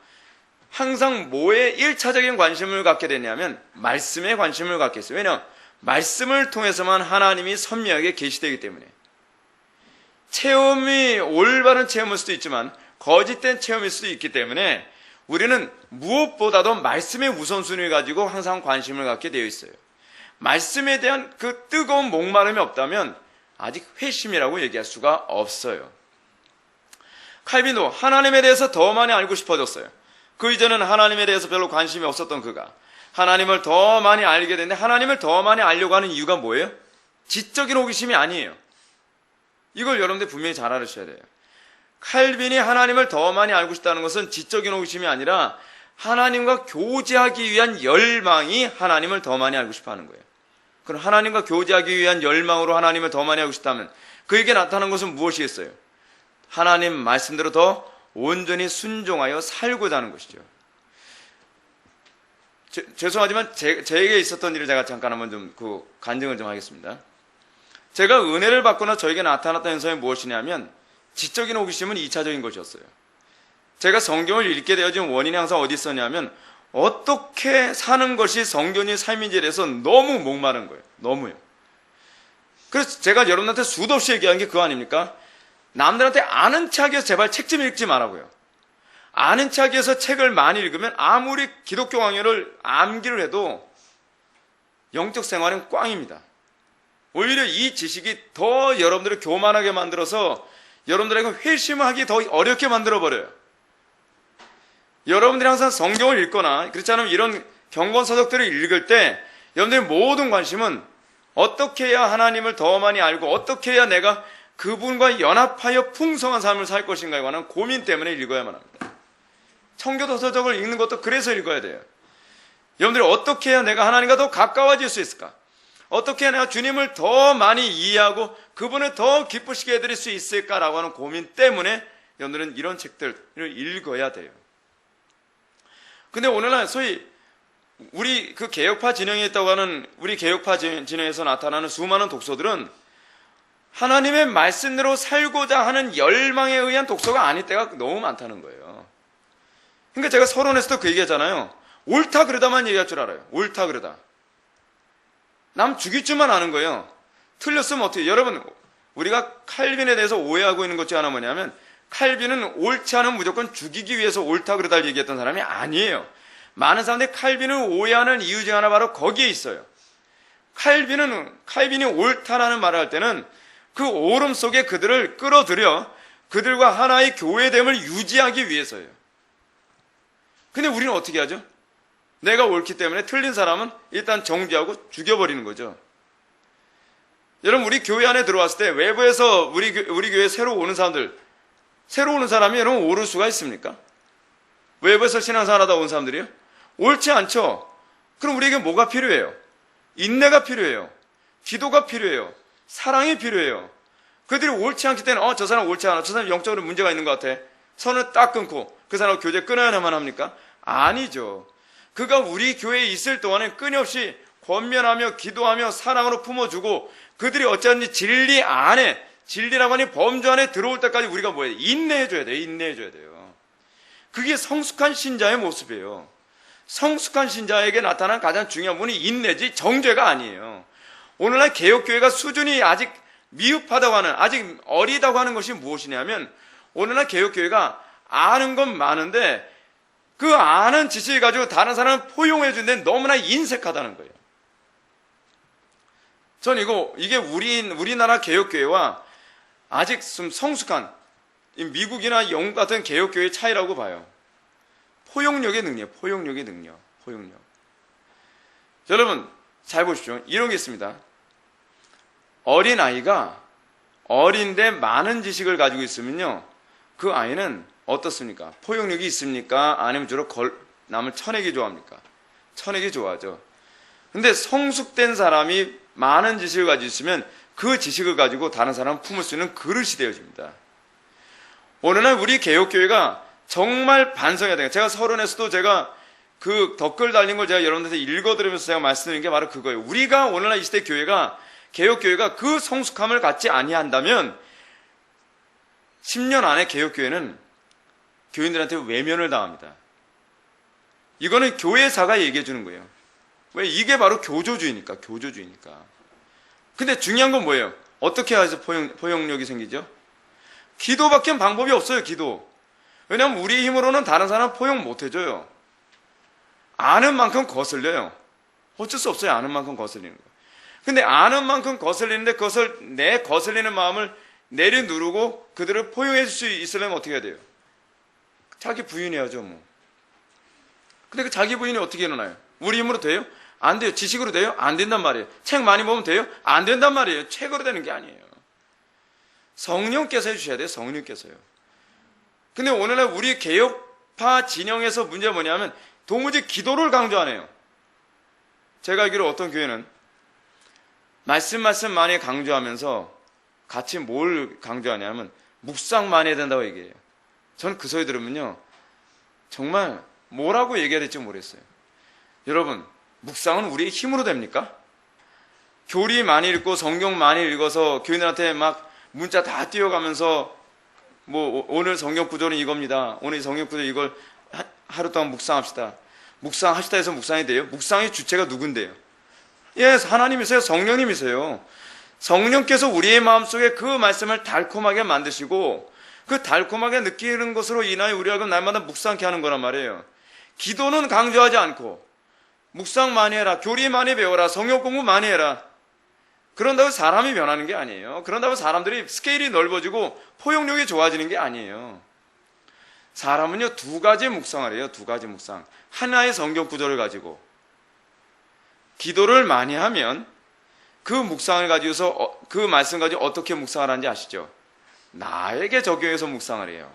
항상 뭐에 1차적인 관심을 갖게 되냐면 말씀에 관심을 갖겠어요. 왜냐하면 말씀을 통해서만 하나님이 선명하게 계시되기 때문에. 체험이 올바른 체험일 수도 있지만 거짓된 체험일 수도 있기 때문에 우리는 무엇보다도 말씀의 우선순위를 가지고 항상 관심을 갖게 되어 있어요. 말씀에 대한 그 뜨거운 목마름이 없다면 아직 회심이라고 얘기할 수가 없어요. 칼빈도 하나님에 대해서 더 많이 알고 싶어졌어요. 그 이전에는 하나님에 대해서 별로 관심이 없었던 그가 하나님을 더 많이 알게 됐는데, 하나님을 더 많이 알려고 하는 이유가 뭐예요? 지적인 호기심이 아니에요. 이걸 여러분들 분명히 잘 알으셔야 돼요. 칼빈이 하나님을 더 많이 알고 싶다는 것은 지적인 호기심이 아니라 하나님과 교제하기 위한 열망이 하나님을 더 많이 알고 싶어 하는 거예요. 그럼 하나님과 교제하기 위한 열망으로 하나님을 더 많이 알고 싶다면 그에게 나타난 것은 무엇이겠어요? 하나님 말씀대로 더 온전히 순종하여 살고자 하는 것이죠. 죄송하지만 제게 있었던 일을 제가 잠깐 한번 좀 간증을 좀 하겠습니다. 제가 은혜를 받거나 저에게 나타났던 현상이 무엇이냐면 지적인 호기심은 2차적인 것이었어요. 제가 성경을 읽게 되어진 원인이 항상 어디 있었냐면 어떻게 사는 것이 성경의 삶인지에 대해서 너무 목마른 거예요. 너무요. 그래서 제가 여러분한테 수도 없이 얘기한 게 그거 아닙니까? 남들한테 아는 척 해서 제발 책 좀 읽지 말라고요. 아는 척 해서 책을 많이 읽으면 아무리 기독교 강요를 암기를 해도 영적 생활은 꽝입니다. 오히려 이 지식이 더 여러분들을 교만하게 만들어서 여러분들에게 회심하기 더 어렵게 만들어버려요. 여러분들이 항상 성경을 읽거나 그렇지 않으면 이런 경건서적들을 읽을 때 여러분들의 모든 관심은 어떻게 해야 하나님을 더 많이 알고 어떻게 해야 내가 그분과 연합하여 풍성한 삶을 살 것인가에 관한 고민 때문에 읽어야만 합니다. 청교도서적을 읽는 것도 그래서 읽어야 돼요. 여러분들이 어떻게 해야 내가 하나님과 더 가까워질 수 있을까? 어떻게 해야 내가 주님을 더 많이 이해하고 그분을 더 기쁘시게 해드릴 수 있을까라고 하는 고민 때문에 여러분들은 이런 책들을 읽어야 돼요. 근데 오늘날 소위 우리 그 개혁파 진영에 있다고 하는 우리 개혁파 진영에서 나타나는 수많은 독서들은 하나님의 말씀대로 살고자 하는 열망에 의한 독서가 아닐 때가 너무 많다는 거예요. 그러니까 제가 서론에서도 그 얘기하잖아요. 옳다 그러다만 얘기할 줄 알아요. 옳다 그러다. 남 죽일 줄만 아는 거예요. 틀렸으면 어떻게. 여러분, 우리가 칼빈에 대해서 오해하고 있는 것 중 하나 뭐냐면 칼빈은 옳지 않으면 무조건 죽이기 위해서 옳다 그러다 얘기했던 사람이 아니에요. 많은 사람들이 칼빈을 오해하는 이유 중 하나 바로 거기에 있어요. 칼빈이 옳다라는 말을 할 때는 그 옳음 속에 그들을 끌어들여 그들과 하나의 교회됨을 유지하기 위해서예요. 근데 우리는 어떻게 하죠? 내가 옳기 때문에 틀린 사람은 일단 정죄하고 죽여버리는 거죠. 여러분, 우리 교회 안에 들어왔을 때 외부에서 우리 교회에 새로 오는 사람이 여러분 옳을 수가 있습니까? 외부에서 신앙생활하다 온 사람들이요? 옳지 않죠. 그럼 우리에게 뭐가 필요해요? 인내가 필요해요. 기도가 필요해요. 사랑이 필요해요. 그들이 옳지 않기 때문에 저 사람 옳지 않아, 저 사람 영적으로 문제가 있는 것 같아, 선을 딱 끊고 그 사람하고 교제 끊어야만 합니까? 아니죠. 그가 우리 교회에 있을 동안에 끊임없이 권면하며 기도하며 사랑으로 품어주고 그들이 어찌하든지 진리 안에, 진리라고 하니 범주 안에 들어올 때까지 우리가 뭐예요? 인내해줘야 돼요. 인내해줘야 돼요. 그게 성숙한 신자의 모습이에요. 성숙한 신자에게 나타난 가장 중요한 부분이 인내지 정죄가 아니에요. 오늘날 개혁교회가 수준이 아직 미흡하다고 하는, 아직 어리다고 하는 것이 무엇이냐면 오늘날 개혁교회가 아는 건 많은데 그 아는 지식을 가지고 다른 사람을 포용해 주는데 너무나 인색하다는 거예요. 전 이게 우리나라 개혁교회와 아직 좀 성숙한 미국이나 영국 같은 개혁교회의 차이라고 봐요. 포용력의 능력. 여러분, 잘 보십시오. 이런 게 있습니다. 어린아이가 어린데 많은 지식을 가지고 있으면요, 그 아이는 어떻습니까? 포용력이 있습니까? 아니면 주로 남을 쳐내기 좋아합니까? 쳐내기 좋아하죠. 근데 성숙된 사람이 많은 지식을 가지고 있으면 그 지식을 가지고 다른 사람을 품을 수 있는 그릇이 되어집니다. 오늘날 우리 개혁교회가 정말 반성해야 돼요. 제가 서론에서도 제가 그 댓글 달린 걸 제가 여러분들한테 읽어드리면서 제가 말씀드린 게 바로 그거예요. 우리가 오늘날 이 시대 교회가, 개혁교회가 그 성숙함을 갖지 아니한다면 10년 안에 개혁교회는 교인들한테 외면을 당합니다. 이거는 교회사가 얘기해 주는 거예요. 왜? 이게 바로 교조주의니까. 근데 중요한 건 뭐예요? 어떻게 해서 포용력이 생기죠? 기도밖엔 방법이 없어요, 기도. 왜냐하면 우리 힘으로는 다른 사람 포용 못 해줘요. 아는 만큼 거슬려요. 어쩔 수 없어요, 아는 만큼 거슬리는 거. 근데 아는 만큼 거슬리는데 그것을 내 거슬리는 마음을 내려누르고 그들을 포용해 줄 수 있으려면 어떻게 해야 돼요? 자기 부인해야죠, 뭐. 근데 그 자기 부인이 어떻게 일어나요? 우리 힘으로 돼요? 안 돼요. 지식으로 돼요? 안 된단 말이에요. 책 많이 보면 돼요? 안 된단 말이에요. 책으로 되는 게 아니에요. 성령께서 해주셔야 돼요. 성령께서요. 근데 오늘날 우리 개혁파 진영에서 문제가 뭐냐면 도무지 기도를 강조 안 해요. 제가 알기로 어떤 교회는 말씀 많이 강조하면서 같이 뭘 강조하냐면 묵상 많이 해야 된다고 얘기해요. 저는 그 소리 들으면요, 정말 뭐라고 얘기해야 될지 모르겠어요. 여러분, 묵상은 우리의 힘으로 됩니까? 교리 많이 읽고 성경 많이 읽어서 교인들한테 막 문자 다 띄워가면서 뭐 오늘 성경 구절은 이겁니다. 오늘 성경 구절 이걸 하루 동안 묵상합시다. 묵상하시다 해서 묵상이 돼요? 묵상의 주체가 누군데요? 예, 하나님이세요. 성령님이세요. 성령께서 우리의 마음속에 그 말씀을 달콤하게 만드시고 그 달콤하게 느끼는 것으로 인하여 우리가 날마다 묵상케 하는 거란 말이에요. 기도는 강조하지 않고 묵상 많이 해라, 교리 많이 배워라, 성경 공부 많이 해라. 그런다고 사람이 변하는 게 아니에요. 그런다고 사람들이 스케일이 넓어지고 포용력이 좋아지는 게 아니에요. 사람은요, 두 가지 묵상을 해요. 두 가지 묵상. 하나의 성경 구절을 가지고 기도를 많이 하면 그 묵상을 가지고서 그 말씀 가지고 어떻게 묵상을 하는지 아시죠? 나에게 적용해서 묵상을 해요.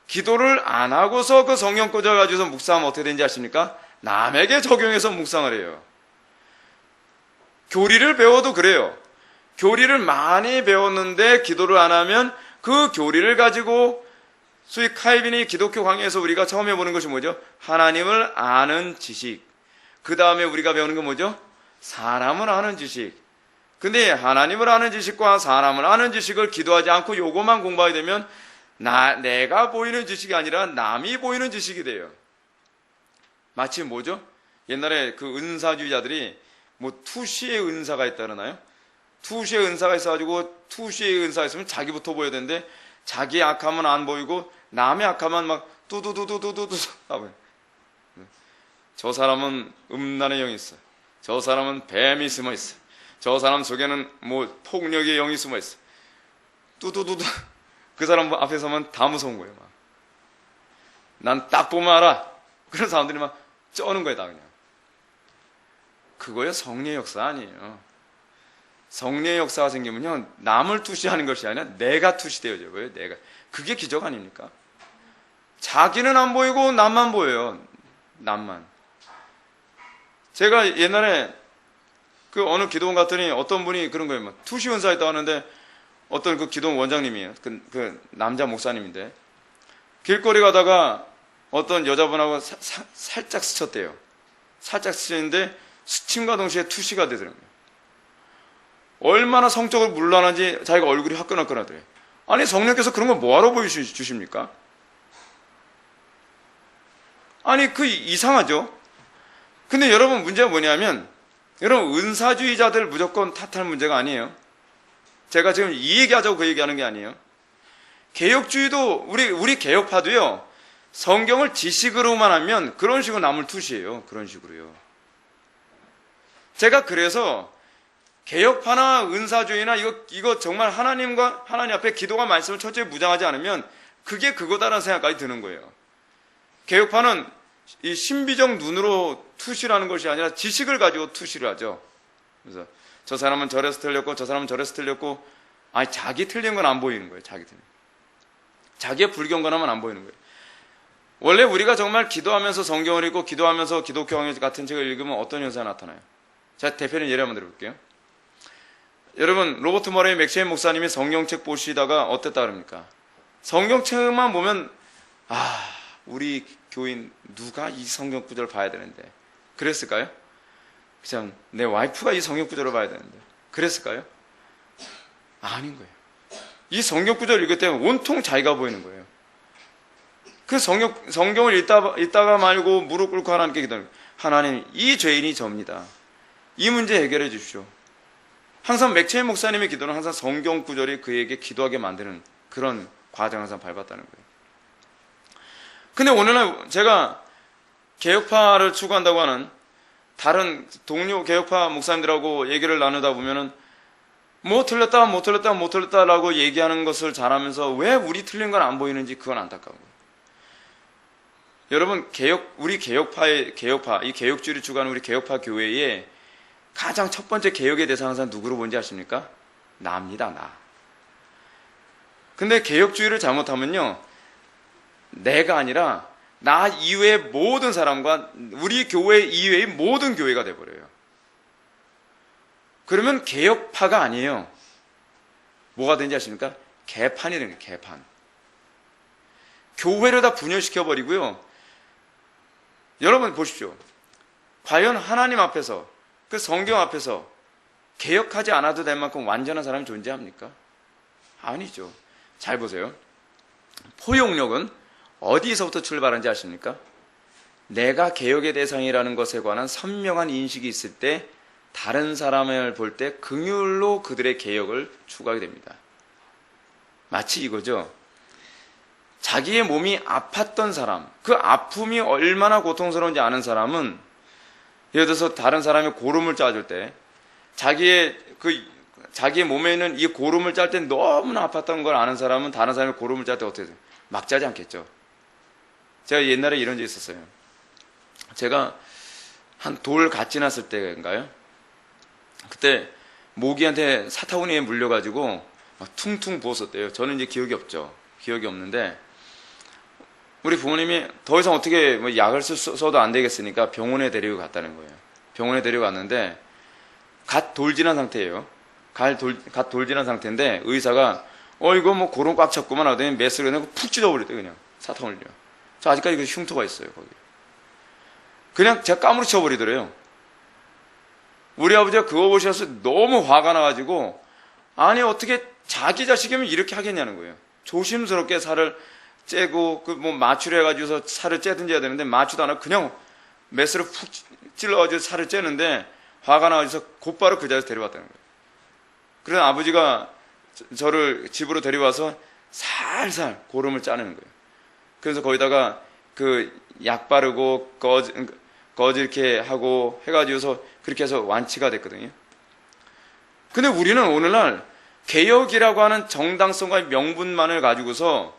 기도를 안 하고서 그 성경 구절 가지고서 묵상하면 어떻게 되는지 아십니까? 남에게 적용해서 묵상을 해요. 교리를 배워도 그래요. 교리를 많이 배웠는데 기도를 안 하면 그 교리를 가지고 소위 칼빈이 기독교 강의에서 우리가 처음 해보는 것이 뭐죠? 하나님을 아는 지식. 그 다음에 우리가 배우는 건 뭐죠? 사람을 아는 지식. 근데 하나님을 아는 지식과 사람을 아는 지식을 기도하지 않고 요것만 공부하게 되면 내가 보이는 지식이 아니라 남이 보이는 지식이 돼요. 마치 뭐죠? 옛날에 그 은사주의자들이 뭐 투시의 은사가 있다 그러나요? 투시의 은사가 있어가지고 투시의 은사가 있으면 자기부터 보여야 되는데 자기의 악함은 안 보이고 남의 악함은 막 뚜두두두두두두 하고요. 저 사람은 음란의 영이 있어. 저 사람은 뱀이 숨어 있어. 저 사람 속에는 뭐 폭력의 영이 숨어 있어. 뚜두두두. 그 사람 앞에 서면 다 무서운 거예요. 막. 난 딱 보면 알아. 그런 사람들이 막 쩌는 거예요, 다 그냥. 그거요, 성례의 역사 아니에요. 성례의 역사가 생기면요, 남을 투시하는 것이 아니라 내가 투시되어져요. 내가. 그게 기적 아닙니까? 자기는 안 보이고 남만 보여요. 남만. 제가 옛날에 그 어느 기도원 갔더니 어떤 분이 그런 거예요. 막 투시 은사 있다고 하는데 어떤 그 기도원 원장님이에요. 그 남자 목사님인데 길거리 가다가 어떤 여자분하고 살짝 스쳤대요. 살짝 스쳤는데 스침과 동시에 투시가 되더라고요. 얼마나 성적으로 물란한지 자기가 얼굴이 화끈화끈하더래요. 아니, 성령께서 그런 걸 뭐하러 보여주십니까? 아니, 그 이상하죠? 근데 여러분, 문제가 뭐냐면 여러분, 은사주의자들 무조건 탓할 문제가 아니에요. 제가 지금 이 얘기하자고 그 얘기하는 게 아니에요. 개혁주의도 우리 개혁파도요. 성경을 지식으로만 하면 그런 식으로 남을 투시해요. 그런 식으로요. 제가 그래서 개혁파나 은사주의나 이거 정말 하나님 앞에 기도가 말씀을 철저히 무장하지 않으면 그게 그거다라는 생각까지 드는 거예요. 개혁파는 이 신비적 눈으로 투시를 하는 것이 아니라 지식을 가지고 투시를 하죠. 그래서 저 사람은 저래서 틀렸고 저 사람은 저래서 틀렸고, 아니 자기 틀린 건 안 보이는 거예요. 자기의 불경건함은 안 보이는 거예요. 원래 우리가 정말 기도하면서 성경을 읽고 기도하면서 기독교 강의 같은 책을 읽으면 어떤 현상이 나타나요? 제가 대표적인 예를 한번 들어볼게요. 여러분, 로버트 머레이 맥쉐인 목사님이 성경책 보시다가 어땠다 그럽니까? 성경책만 보면 우리 교인 누가 이 성경 구절을 봐야 되는데 그랬을까요? 그냥 내 와이프가 이 성경 구절을 봐야 되는데 그랬을까요? 아닌 거예요. 이 성경 구절을 읽을 때 온통 자기가 보이는 거예요. 그 성경을 읽다가 말고 무릎 꿇고 하나님께 기도합니다. 하나님, 이 죄인이 접니다. 이 문제 해결해 주십시오. 항상 맥체인 목사님의 기도는 항상 성경 구절이 그에게 기도하게 만드는 그런 과정을 항상 밟았다는 거예요. 근데 오늘날 제가 개혁파를 추구한다고 하는 다른 동료 개혁파 목사님들하고 얘기를 나누다 보면은 뭐 틀렸다라고 얘기하는 것을 잘하면서 왜 우리 틀린 건 안 보이는지 그건 안타까운 거예요. 여러분, 우리 개혁파, 이 개혁주의를 추구하는 우리 개혁파 교회에 가장 첫 번째 개혁의 대상 항상 누구로 보는지 아십니까? 나입니다, 나. 근데 개혁주의를 잘못하면요, 내가 아니라 나 이외의 모든 사람과 우리 교회 이외의 모든 교회가 돼버려요. 그러면 개혁파가 아니에요. 뭐가 되는지 아십니까? 개판이 되는 거예요, 개판. 교회를 다 분열시켜버리고요. 여러분 보십시오. 과연 하나님 앞에서, 그 성경 앞에서 개혁하지 않아도 될 만큼 완전한 사람이 존재합니까? 아니죠. 잘 보세요. 포용력은 어디서부터 출발하는지 아십니까? 내가 개혁의 대상이라는 것에 관한 선명한 인식이 있을 때 다른 사람을 볼 때 긍휼로 그들의 개혁을 추구하게 됩니다. 마치 이거죠. 자기의 몸이 아팠던 사람, 그 아픔이 얼마나 고통스러운지 아는 사람은 예를 들어서 다른 사람의 고름을 짜줄 때 자기의 몸에 있는 이 고름을 짤 때 너무나 아팠던 걸 아는 사람은 다른 사람의 고름을 짤 때 어떻게 돼요? 막 짜지 않겠죠. 제가 옛날에 이런 적이 있었어요. 제가 한 돌 갓 지났을 때인가요? 그때 모기한테 사타구니에 물려가지고 막 퉁퉁 부었었대요. 저는 이제 기억이 없죠. 기억이 없는데 우리 부모님이 더 이상 어떻게 뭐 약을 써도 안 되겠으니까 병원에 데리고 갔다는 거예요. 병원에 데리고 갔는데 갓 돌 지난 상태예요. 갓 돌 지난 상태인데 의사가 이거 뭐 고름 꽉 찼구만 하더니 메스를 내고 푹 찢어버렸대. 그냥 사탕을요. 저 아직까지 그 흉터가 있어요. 거기. 그냥 제가 까무러쳐 버리더래요. 우리 아버지가 그거 보셔서 너무 화가 나가지고 아니 어떻게 자기 자식이면 이렇게 하겠냐는 거예요. 조심스럽게 살을 째고 뭐 마취를 해가지고서 살을 째든지 해야 되는데 마취도 안 하고 그냥 메스를 푹 찔러가지고 살을 째는데 화가 나가지고서 곧바로 그 자리에서 데려왔다는 거예요. 그래서 아버지가 저를 집으로 데려와서 살살 고름을 짜내는 거예요. 그래서 거기다가 그 약 바르고 거즈 이렇게 하고 해가지고서 그렇게 해서 완치가 됐거든요. 근데 우리는 오늘날 개혁이라고 하는 정당성과 명분만을 가지고서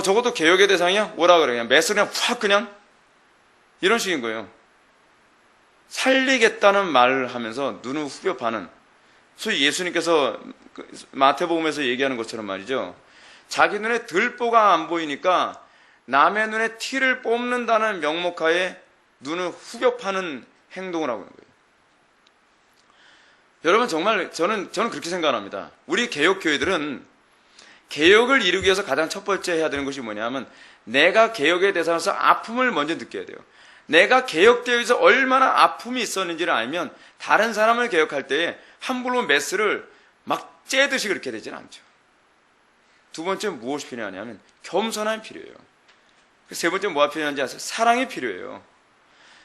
저것도 개혁의 대상이야? 뭐라 그래? 그냥 메스 그냥 팍 그냥 이런 식인 거예요. 살리겠다는 말을 하면서 눈을 후벼 파는, 소위 예수님께서 마태복음에서 얘기하는 것처럼 말이죠. 자기 눈에 들보가 안 보이니까 남의 눈에 티를 뽑는다는 명목하에 눈을 후벼 파는 행동을 하고 있는 거예요. 여러분 정말 저는 그렇게 생각합니다. 우리 개혁교회들은 개혁을 이루기 위해서 가장 첫 번째 해야 되는 것이 뭐냐면 내가 개혁의 대상에서 아픔을 먼저 느껴야 돼요. 내가 개혁되기 위해서 얼마나 아픔이 있었는지를 알면 다른 사람을 개혁할 때에 함부로 메스를 막 째듯이 그렇게 되지는 않죠. 두 번째 무엇이 필요하냐면 겸손함이 필요해요. 세 번째 뭐가 필요한지 아세요? 사랑이 필요해요.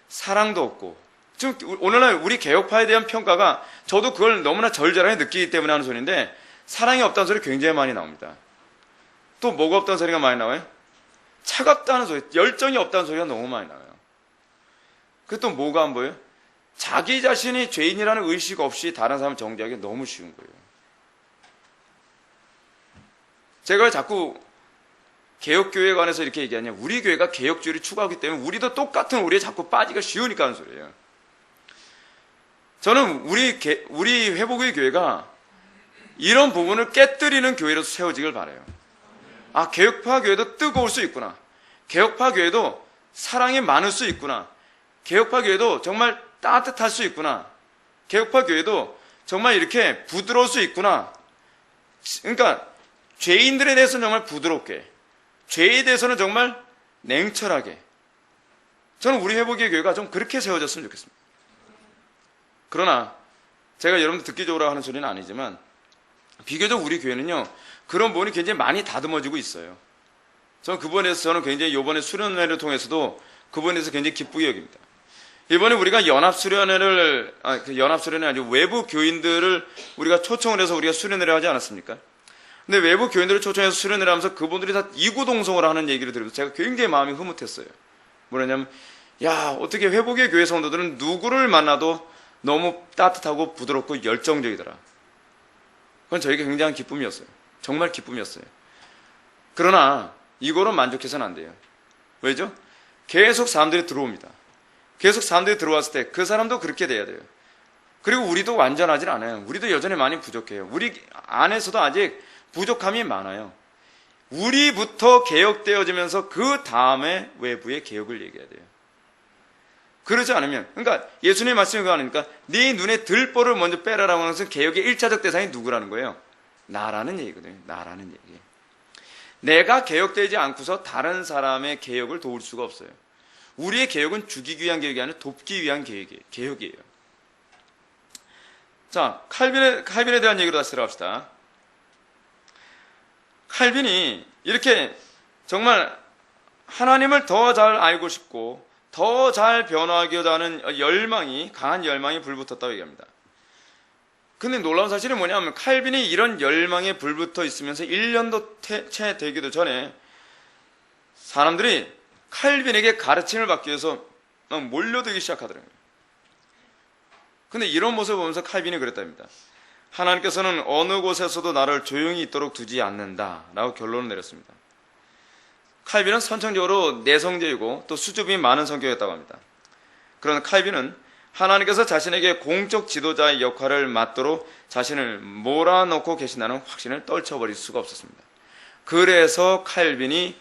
사랑도 없고 지금 오늘날 우리 개혁파에 대한 평가가 저도 그걸 너무나 절절하게 느끼기 때문에 하는 소리인데 사랑이 없다는 소리 굉장히 많이 나옵니다. 또 뭐가 없다는 소리가 많이 나와요? 차갑다는 소리, 열정이 없다는 소리가 너무 많이 나와요. 그 또 뭐가 안 보여요? 자기 자신이 죄인이라는 의식 없이 다른 사람을 정죄하기 너무 쉬운 거예요. 제가 자꾸 개혁교회에 관해서 이렇게 얘기하냐, 우리 교회가 개혁주의를 추구하기 때문에 우리도 똑같은 오리에 자꾸 빠지기가 쉬우니까 하는 소리예요. 저는 우리 회복의 교회가 이런 부분을 깨뜨리는 교회로서 세워지길 바라요. 아, 개혁파 교회도 뜨거울 수 있구나. 개혁파 교회도 사랑이 많을 수 있구나. 개혁파 교회도 정말 따뜻할 수 있구나. 개혁파 교회도 정말 이렇게 부드러울 수 있구나. 그러니까 죄인들에 대해서는 정말 부드럽게, 죄에 대해서는 정말 냉철하게. 저는 우리 회복의 교회가 좀 그렇게 세워졌으면 좋겠습니다. 그러나 제가 여러분들 듣기 좋으라고 하는 소리는 아니지만 비교적 우리 교회는요, 그런 부분이 굉장히 많이 다듬어지고 있어요. 저는 저는 굉장히 이번에 수련회를 통해서도 그분에 대해서 굉장히 기쁘게 여깁니다. 이번에 우리가 연합수련회를, 연합수련회 아니고 외부 교인들을 우리가 초청을 해서 우리가 수련회를 하지 않았습니까? 근데 외부 교인들을 초청해서 수련회를 하면서 그분들이 다 이구동성을 하는 얘기를 들으면서 제가 굉장히 마음이 흐뭇했어요. 뭐냐면, 야, 어떻게 회복의 교회 성도들은 누구를 만나도 너무 따뜻하고 부드럽고 열정적이더라. 그건 저에게 굉장한 기쁨이었어요. 정말 기쁨이었어요. 그러나 이거로 만족해서는 안 돼요. 왜죠? 계속 사람들이 들어옵니다. 계속 사람들이 들어왔을 때 그 사람도 그렇게 돼야 돼요. 그리고 우리도 완전하진 않아요. 우리도 여전히 많이 부족해요. 우리 안에서도 아직 부족함이 많아요. 우리부터 개혁되어지면서 그 다음에 외부의 개혁을 얘기해야 돼요. 그러지 않으면, 그러니까 예수님의 말씀이 그거 아닙니까? 네 눈에 들보를 먼저 빼라라고 하는 것은 개혁의 1차적 대상이 누구라는 거예요? 나라는 얘기거든요. 나라는 얘기. 내가 개혁되지 않고서 다른 사람의 개혁을 도울 수가 없어요. 우리의 개혁은 죽이기 위한 개혁이 아니라 돕기 위한 개혁이에요. 자, 칼빈에 대한 얘기로 다시 들어갑시다. 칼빈이 이렇게 정말 하나님을 더 잘 알고 싶고 더 잘 변화하고자 하는 강한 열망이 불붙었다고 얘기합니다. 근데 놀라운 사실은 뭐냐면 칼빈이 이런 열망에 불붙어 있으면서 1년도 채 되기도 전에 사람들이 칼빈에게 가르침을 받기 위해서 막 몰려들기 시작하더라고요. 근데 이런 모습을 보면서 칼빈이 그랬답니다. 하나님께서는 어느 곳에서도 나를 조용히 있도록 두지 않는다 라고 결론을 내렸습니다. 칼빈은 선천적으로 내성적이고 또 수줍음이 많은 성격이었다고 합니다. 그런 칼빈은 하나님께서 자신에게 공적 지도자의 역할을 맡도록 자신을 몰아넣고 계신다는 확신을 떨쳐버릴 수가 없었습니다. 그래서 칼빈이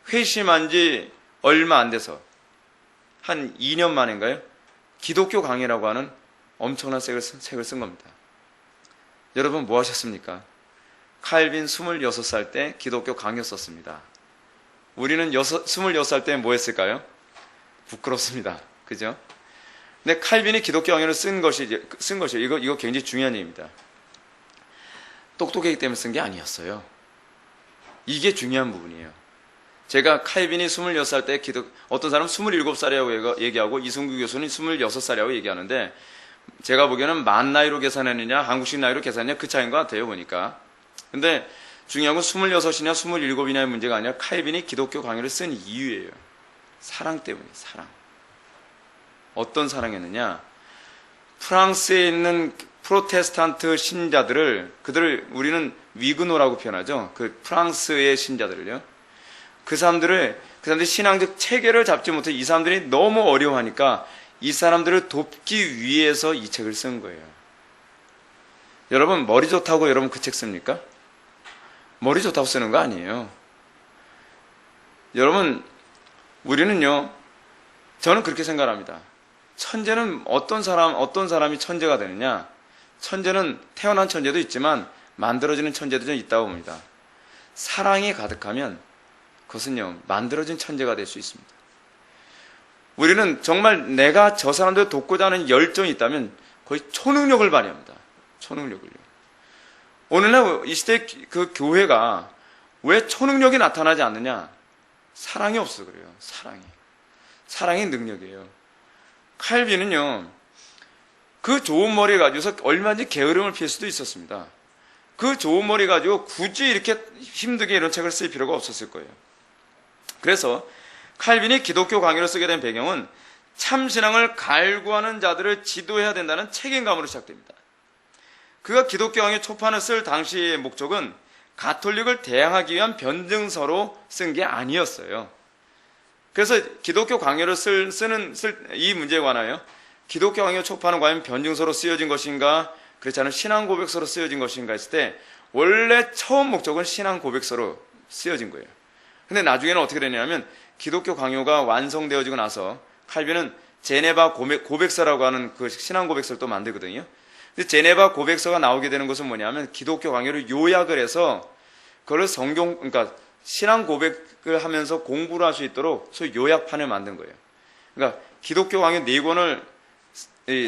회심한 지 얼마 안 돼서 한 2년 만인가요? 기독교 강의라고 하는 엄청난 책을 쓴 겁니다. 여러분 뭐 하셨습니까? 칼빈 26살 때 기독교 강의 썼습니다. 우리는 26살 때 뭐 했을까요? 부끄럽습니다. 그죠? 근데 칼빈이 기독교 강의를 쓴 것이에요. 이거 굉장히 중요한 얘기입니다. 똑똑하기 때문에 쓴 게 아니었어요. 이게 중요한 부분이에요. 제가 칼빈이 26살 때 어떤 사람은 27살이라고 얘기하고 이승구 교수는 26살이라고 얘기하는데 제가 보기에는 만 나이로 계산했느냐 한국식 나이로 계산했느냐 그 차이인 것 같아요 보니까. 근데 중요한 건 26이냐 27이냐의 문제가 아니라 칼빈이 기독교 강의를 쓴 이유예요. 사랑 때문에 사랑. 어떤 사랑이었느냐? 프랑스에 있는 프로테스탄트 신자들을 그들을 우리는 위그노라고 표현하죠. 그 프랑스의 신자들을요. 그 사람들이 신앙적 체계를 잡지 못해 이 사람들이 너무 어려워하니까 이 사람들을 돕기 위해서 이 책을 쓴 거예요. 여러분 머리 좋다고 여러분 그 책 씁니까? 머리 좋다고 쓰는 거 아니에요. 여러분 우리는요, 저는 그렇게 생각합니다. 천재는 어떤 사람이 천재가 되느냐? 천재는 태어난 천재도 있지만 만들어지는 천재도 좀 있다고 봅니다. 사랑이 가득하면 그것은요 만들어진 천재가 될 수 있습니다. 우리는 정말 내가 저 사람들을 돕고자 하는 열정이 있다면 거의 초능력을 발휘합니다. 초능력을요. 오늘날 이 시대 그 교회가 왜 초능력이 나타나지 않느냐? 사랑이 없어 그래요. 사랑이 능력이에요. 칼빈은요 그 좋은 머리를 가지고서 얼마든지 게으름을 피할 수도 있었습니다. 그 좋은 머리 가지고 굳이 이렇게 힘들게 이런 책을 쓸 필요가 없었을 거예요. 그래서 칼빈이 기독교 강의를 쓰게 된 배경은 참신앙을 갈구하는 자들을 지도해야 된다는 책임감으로 시작됩니다. 그가 기독교 강의 초판을 쓸 당시의 목적은 가톨릭을 대항하기 위한 변증서로 쓴 게 아니었어요. 그래서 기독교 강요를 쓰는 이 문제에 관하여 기독교 강요 초판은 과연 변증서로 쓰여진 것인가, 그렇지 않은 신앙 고백서로 쓰여진 것인가 했을 때 원래 처음 목적은 신앙 고백서로 쓰여진 거예요. 근데 나중에는 어떻게 되냐면 기독교 강요가 완성되어지고 나서 칼빈은 제네바 고백서라고 하는 그 신앙 고백서를 또 만들거든요. 근데 제네바 고백서가 나오게 되는 것은 뭐냐면 기독교 강요를 요약을 해서 그걸 그러니까 신앙 고백을 하면서 공부를 할 수 있도록 소위 요약판을 만든 거예요. 그러니까 기독교 강요 4권을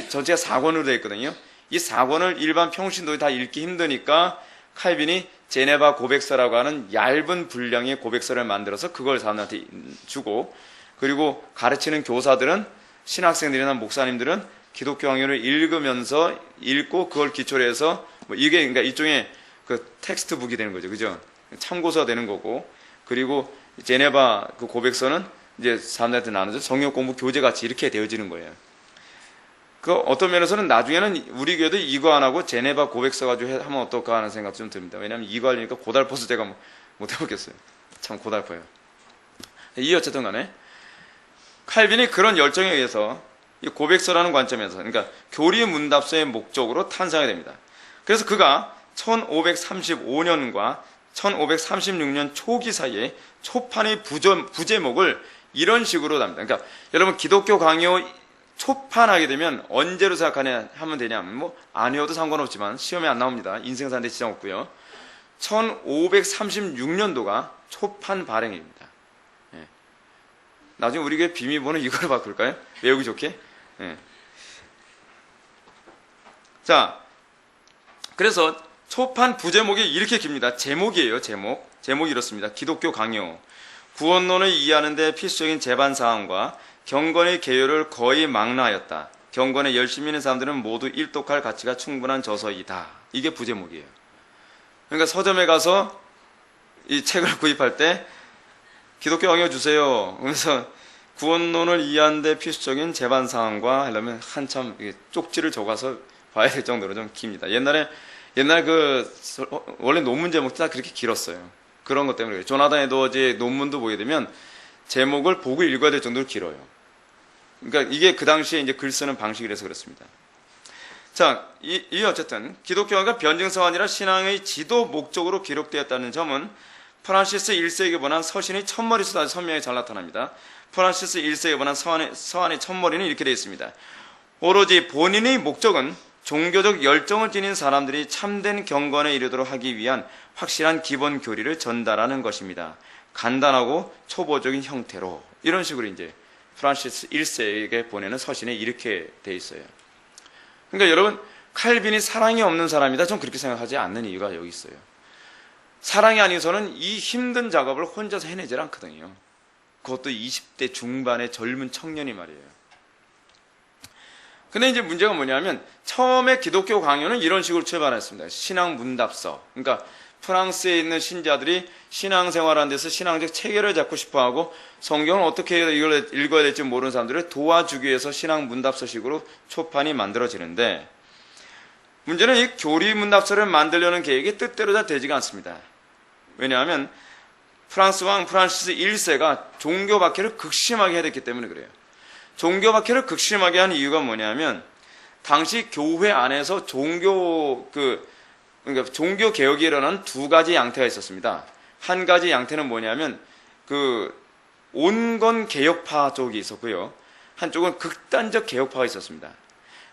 전체가 4권으로 되어 있거든요. 이 4권을 일반 평신도에 다 읽기 힘드니까 칼빈이 제네바 고백서라고 하는 얇은 분량의 고백서를 만들어서 그걸 사람들한테 주고, 그리고 가르치는 교사들은, 신학생들이나 목사님들은 기독교 강요를 읽으면서 읽고 그걸 기초로 해서 뭐 이게 그러니까 일종의 그 텍스트북이 되는 거죠. 그죠? 참고서가 되는 거고, 그리고 제네바 그 고백서는 이제 사람들한테 나눠서 성경 공부 교재 같이 이렇게 되어지는 거예요. 그 어떤 면에서는 나중에는 우리 교회도 이거 안 하고 제네바 고백서 가지고 하면 어떨까 하는 생각도 좀 듭니다. 왜냐하면 이거 하려니까 고달퍼서 제가 못 해보겠어요. 참 고달퍼요. 이 어쨌든 간에 칼빈이 그런 열정에 의해서 이 고백서라는 관점에서, 그러니까 교리 문답서의 목적으로 탄생하게 됩니다. 그래서 그가 1535년과 1536년 초기 사이에 초판의 부제목을 이런 식으로 답니다. 그러니까 여러분 기독교 강요 초판하게 되면 언제로 생각하면 되냐면 뭐 아니어도 상관없지만 시험에 안 나옵니다. 인생 사는데 지장 없고요. 1536년도가 초판 발행입니다. 예. 나중에 우리 교회 비밀번호 이걸 바꿀까요? 외우기 좋게. 예. 자, 그래서 초판 부제목이 이렇게 깁니다. 제목이에요. 제목이 이렇습니다. 기독교 강요, 구원론을 이해하는 데 필수적인 제반사항과 경건의 개요를 거의 망라하였다. 경건에 열심히 있는 사람들은 모두 일독할 가치가 충분한 저서이다. 이게 부제목이에요. 그러니까 서점에 가서 이 책을 구입할 때 기독교 강요 주세요. 그래서 구원론을 이해하는 데 필수적인 제반사항과 하려면 한참 쪽지를 적어서 봐야 될 정도로 좀 깁니다. 옛날 원래 논문 제목도 다 그렇게 길었어요. 그런 것 때문에. 조나단 에드워즈의 논문도 보게 되면 제목을 보고 읽어야 될 정도로 길어요. 그러니까 이게 그 당시에 이제 글 쓰는 방식이라서 그렇습니다. 자, 이 어쨌든 기독교가 변증서가 아니라 신앙의 지도 목적으로 기록되었다는 점은 프란시스 1세에게 보낸 서신의 첫머리에서 아주 선명히 잘 나타납니다. 프란시스 1세에게 보낸 서한의 첫머리는 이렇게 되어 있습니다. 오로지 본인의 목적은 종교적 열정을 지닌 사람들이 참된 경건에 이르도록 하기 위한 확실한 기본 교리를 전달하는 것입니다. 간단하고 초보적인 형태로. 이런 식으로 이제 프란시스 1세에게 보내는 서신에 이렇게 돼 있어요. 그러니까 여러분, 칼빈이 사랑이 없는 사람이다. 전 그렇게 생각하지 않는 이유가 여기 있어요. 사랑이 아니고서는 이 힘든 작업을 혼자서 해내질 않거든요. 그것도 20대 중반의 젊은 청년이 말이에요. 근데 이제 문제가 뭐냐면 처음에 기독교 강요는 이런 식으로 출발했습니다. 신앙 문답서. 그러니까 프랑스에 있는 신자들이 신앙생활하는 데서 신앙적 체계를 잡고 싶어하고 성경을 어떻게 이걸 읽어야 될지 모르는 사람들을 도와주기 위해서 신앙 문답서식으로 초판이 만들어지는데, 문제는 이 교리 문답서를 만들려는 계획이 뜻대로 다 되지가 않습니다. 왜냐하면 프랑스 왕 프란시스 1세가 종교 박해를 극심하게 해댔기 때문에 그래요. 종교 박해를 극심하게 한 이유가 뭐냐면 당시 교회 안에서 그러니까 종교 개혁이 일어난 두 가지 양태가 있었습니다. 한 가지 양태는 뭐냐면 온건 개혁파 쪽이 있었고요. 한쪽은 극단적 개혁파가 있었습니다.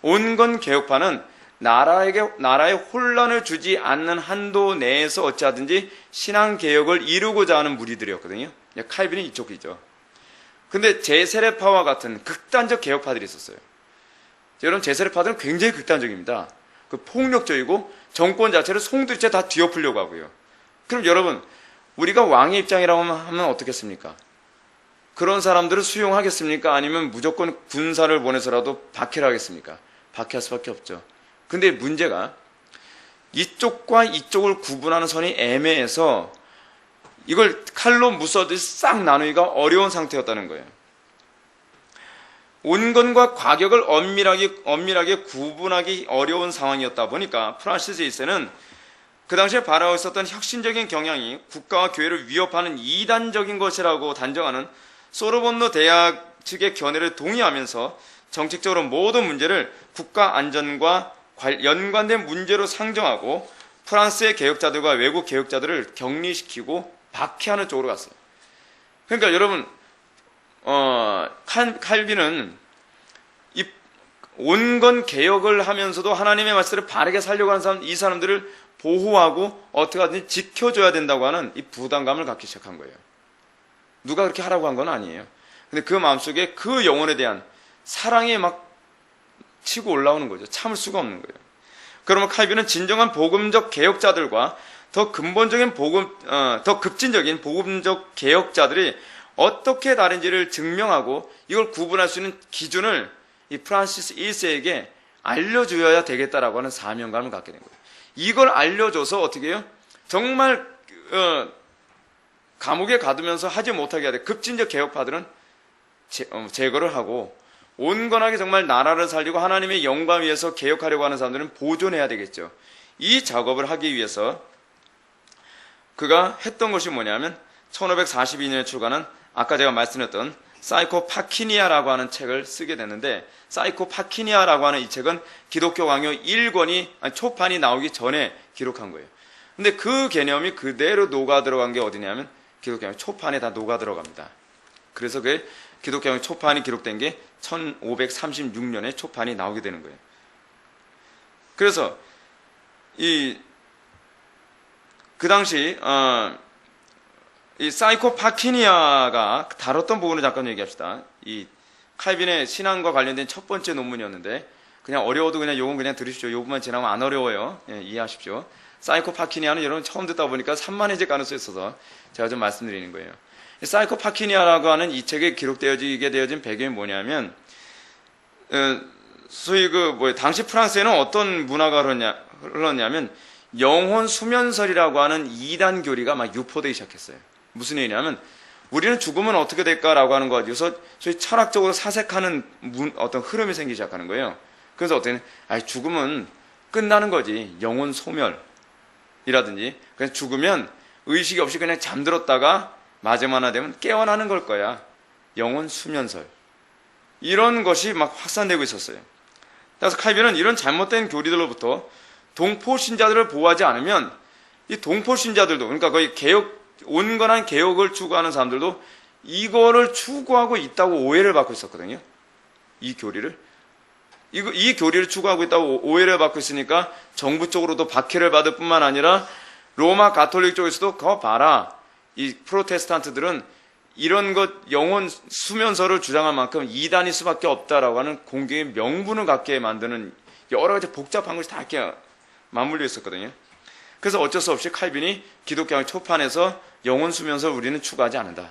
온건 개혁파는 나라에 혼란을 주지 않는 한도 내에서 어찌하든지 신앙 개혁을 이루고자 하는 무리들이었거든요. 칼빈이 이쪽이죠. 근데 제세례파와 같은 극단적 개혁파들이 있었어요. 여러분, 제세례파들은 굉장히 극단적입니다. 폭력적이고 정권 자체를 송두리째 다 뒤엎으려고 하고요. 그럼 여러분, 우리가 왕의 입장이라고 하면 어떻겠습니까? 그런 사람들을 수용하겠습니까? 아니면 무조건 군사를 보내서라도 박해를 하겠습니까? 박해할 수밖에 없죠. 근데 문제가 이쪽과 이쪽을 구분하는 선이 애매해서 이걸 칼로 무서듯이 싹 나누기가 어려운 상태였다는 거예요. 온건과 과격을 엄밀하게 구분하기 어려운 상황이었다 보니까 프란시스 1세는 그 당시에 발휘하고 있었던 혁신적인 경향이 국가와 교회를 위협하는 이단적인 것이라고 단정하는 소르본노 대학 측의 견해를 동의하면서 정책적으로 모든 문제를 국가 안전과 연관된 문제로 상정하고 프랑스의 개혁자들과 외국 개혁자들을 격리시키고 박해하는 쪽으로 갔어요. 그러니까 여러분, 칼빈은 이 온건 개혁을 하면서도 하나님의 말씀을 바르게 살려고 하는 사람, 이 사람들을 보호하고 어떻게 하든지 지켜줘야 된다고 하는 이 부담감을 갖기 시작한 거예요. 누가 그렇게 하라고 한 건 아니에요. 근데 그 마음속에 그 영혼에 대한 사랑이 막 치고 올라오는 거죠. 참을 수가 없는 거예요. 그러면 칼빈은 진정한 복음적 개혁자들과 더 급진적인 복음적 개혁자들이 어떻게 다른지를 증명하고 이걸 구분할 수 있는 기준을 이 프란시스 1세에게 알려줘야 되겠다라고 하는 사명감을 갖게 된 거예요. 이걸 알려줘서 어떻게 해요? 정말 감옥에 가두면서 하지 못하게 해야 돼. 급진적 개혁파들은 제거를 하고 온건하게 정말 나라를 살리고 하나님의 영광 위해서 개혁하려고 하는 사람들은 보존해야 되겠죠. 이 작업을 하기 위해서 그가 했던 것이 뭐냐면 1542년에 출간한 아까 제가 말씀드렸던 사이코파키니아라고 하는 책을 쓰게 됐는데, 사이코파키니아라고 하는 이 책은 기독교 강요 1권이 초판이 나오기 전에 기록한 거예요. 근데 그 개념이 그대로 녹아 들어간 게 어디냐면 기독교 강요 초판에 다 녹아 들어갑니다. 그래서 그 기독교 강요 초판이 기록된 게 1536년에 초판이 나오게 되는 거예요. 그래서 그 당시 이 사이코파키니아가 다뤘던 부분을 잠깐 얘기합시다. 이 칼빈의 신앙과 관련된 첫 번째 논문이었는데, 그냥 어려워도 그냥 요건 그냥 들으십시오. 요것만 지나면 안 어려워요. 예, 이해하십시오. 사이코파키니아는 여러분 처음 듣다 보니까 산만해질 가능성이 있어서 제가 좀 말씀드리는 거예요. 사이코파키니아라고 하는 이 책에 기록되어지게 되어진 배경이 뭐냐면, 소위 당시 프랑스에는 어떤 문화가 흘렀냐면 영혼 수면설이라고 하는 이단 교리가 막 유포되기 시작했어요. 무슨 얘기냐면 우리는 죽으면 어떻게 될까라고 하는 거 가지고서 소위 철학적으로 사색하는 어떤 흐름이 생기기 시작하는 거예요. 그래서 어떻게 죽으면 끝나는 거지. 영혼 소멸이라든지 그냥 죽으면 의식이 없이 그냥 잠들었다가 마지막 하나 되면 깨어나는 걸 거야. 영혼 수면설. 이런 것이 막 확산되고 있었어요. 그래서 칼빈은 이런 잘못된 교리들로부터 동포 신자들을 보호하지 않으면 이 동포 신자들도, 그러니까 거의 온건한 개혁을 추구하는 사람들도 이거를 추구하고 있다고 오해를 받고 있었거든요. 이 교리를 추구하고 있다고 오해를 받고 있으니까 정부 쪽으로도 박해를 받을 뿐만 아니라 로마 가톨릭 쪽에서도 그거 봐라, 이 프로테스탄트들은 이런 것 영혼 수면설을 주장할 만큼 이단일 수밖에 없다라고 하는 공경의 명분을 갖게 만드는 여러 가지 복잡한 것이 다 이렇게 맞물려 있었거든요. 그래서 어쩔 수 없이 칼빈이 기독교 초판에서 영혼 수면설 우리는 추구하지 않는다.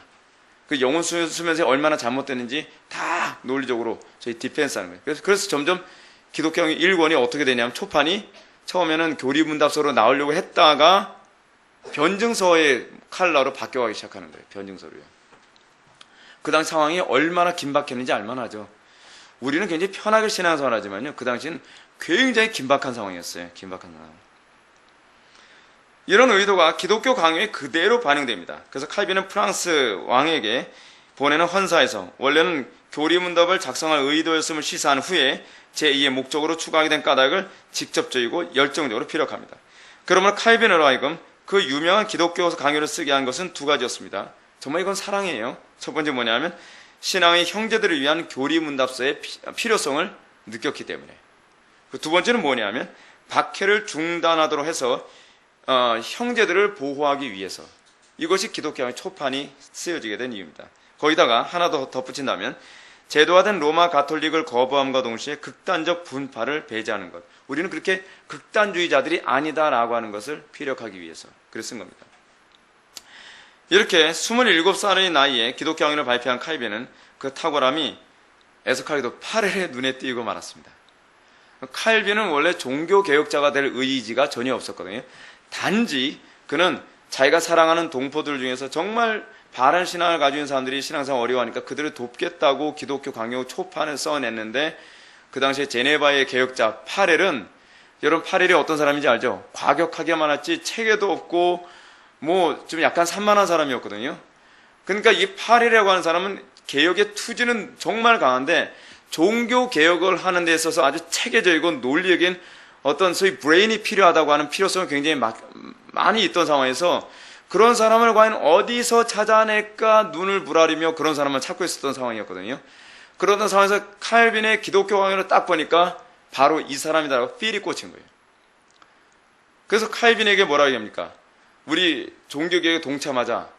그 영혼 수면설이 얼마나 잘못됐는지 다 논리적으로 저희 디펜스하는 거예요. 그래서 점점 기독교 1권이 어떻게 되냐면 초판이 처음에는 교리문답서로 나오려고 했다가 변증서의 칼라로 바뀌어가기 시작하는 거예요. 변증서로요. 그 당시 상황이 얼마나 긴박했는지 알만하죠. 우리는 굉장히 편하게 신앙생활 하지만요, 그 당시는 굉장히 긴박한 상황이었어요. 긴박한 상황. 이런 의도가 기독교 강요에 그대로 반영됩니다. 그래서 칼빈은 프랑스 왕에게 보내는 헌사에서 원래는 교리문답을 작성할 의도였음을 시사한 후에 제2의 목적으로 추가하게 된 까닭을 직접적이고 열정적으로 피력합니다. 그러므로 칼빈으로 하여금 그 유명한 기독교 강요를 쓰게 한 것은 두 가지였습니다. 정말 이건 사랑이에요. 첫 번째 뭐냐면 신앙의 형제들을 위한 교리문답서의 필요성을 느꼈기 때문에. 두 번째는 뭐냐면 박해를 중단하도록 해서 형제들을 보호하기 위해서. 이것이 기독교의 초판이 쓰여지게 된 이유입니다. 거기다가 하나 더 덧붙인다면 제도화된 로마 가톨릭을 거부함과 동시에 극단적 분파를 배제하는 것. 우리는 그렇게 극단주의자들이 아니다라고 하는 것을 피력하기 위해서 그래서 쓴 겁니다. 이렇게 27살의 나이에 기독교 강요를 발표한 칼빈은 그 탁월함이 에스카리도 파렐의 눈에 띄고 말았습니다. 칼빈은 원래 종교개혁자가 될 의지가 전혀 없었거든요. 단지 그는 자기가 사랑하는 동포들 중에서 정말 바른 신앙을 가지고 있는 사람들이 신앙생활 어려워하니까 그들을 돕겠다고 기독교 강요 초판을 써냈는데, 그 당시에 제네바의 개혁자 파렐은, 여러분 파렐이 어떤 사람인지 알죠? 과격하게 많았지 체계도 없고 뭐 좀 약간 산만한 사람이었거든요. 그러니까 이 파렐이라고 하는 사람은 개혁의 투지는 정말 강한데 종교 개혁을 하는 데 있어서 아주 체계적이고 논리적인 어떤 소위 브레인이 필요하다고 하는 필요성이 굉장히 많이 있던 상황에서, 그런 사람을 과연 어디서 찾아낼까 눈을 부라리며 그런 사람을 찾고 있었던 상황이었거든요. 그러던 상황에서 칼빈의 기독교 강연을 딱 보니까 바로 이 사람이다라고 필이 꽂힌 거예요. 그래서 칼빈에게 뭐라고 얘기합니까? 우리 종교개혁에 동참하자.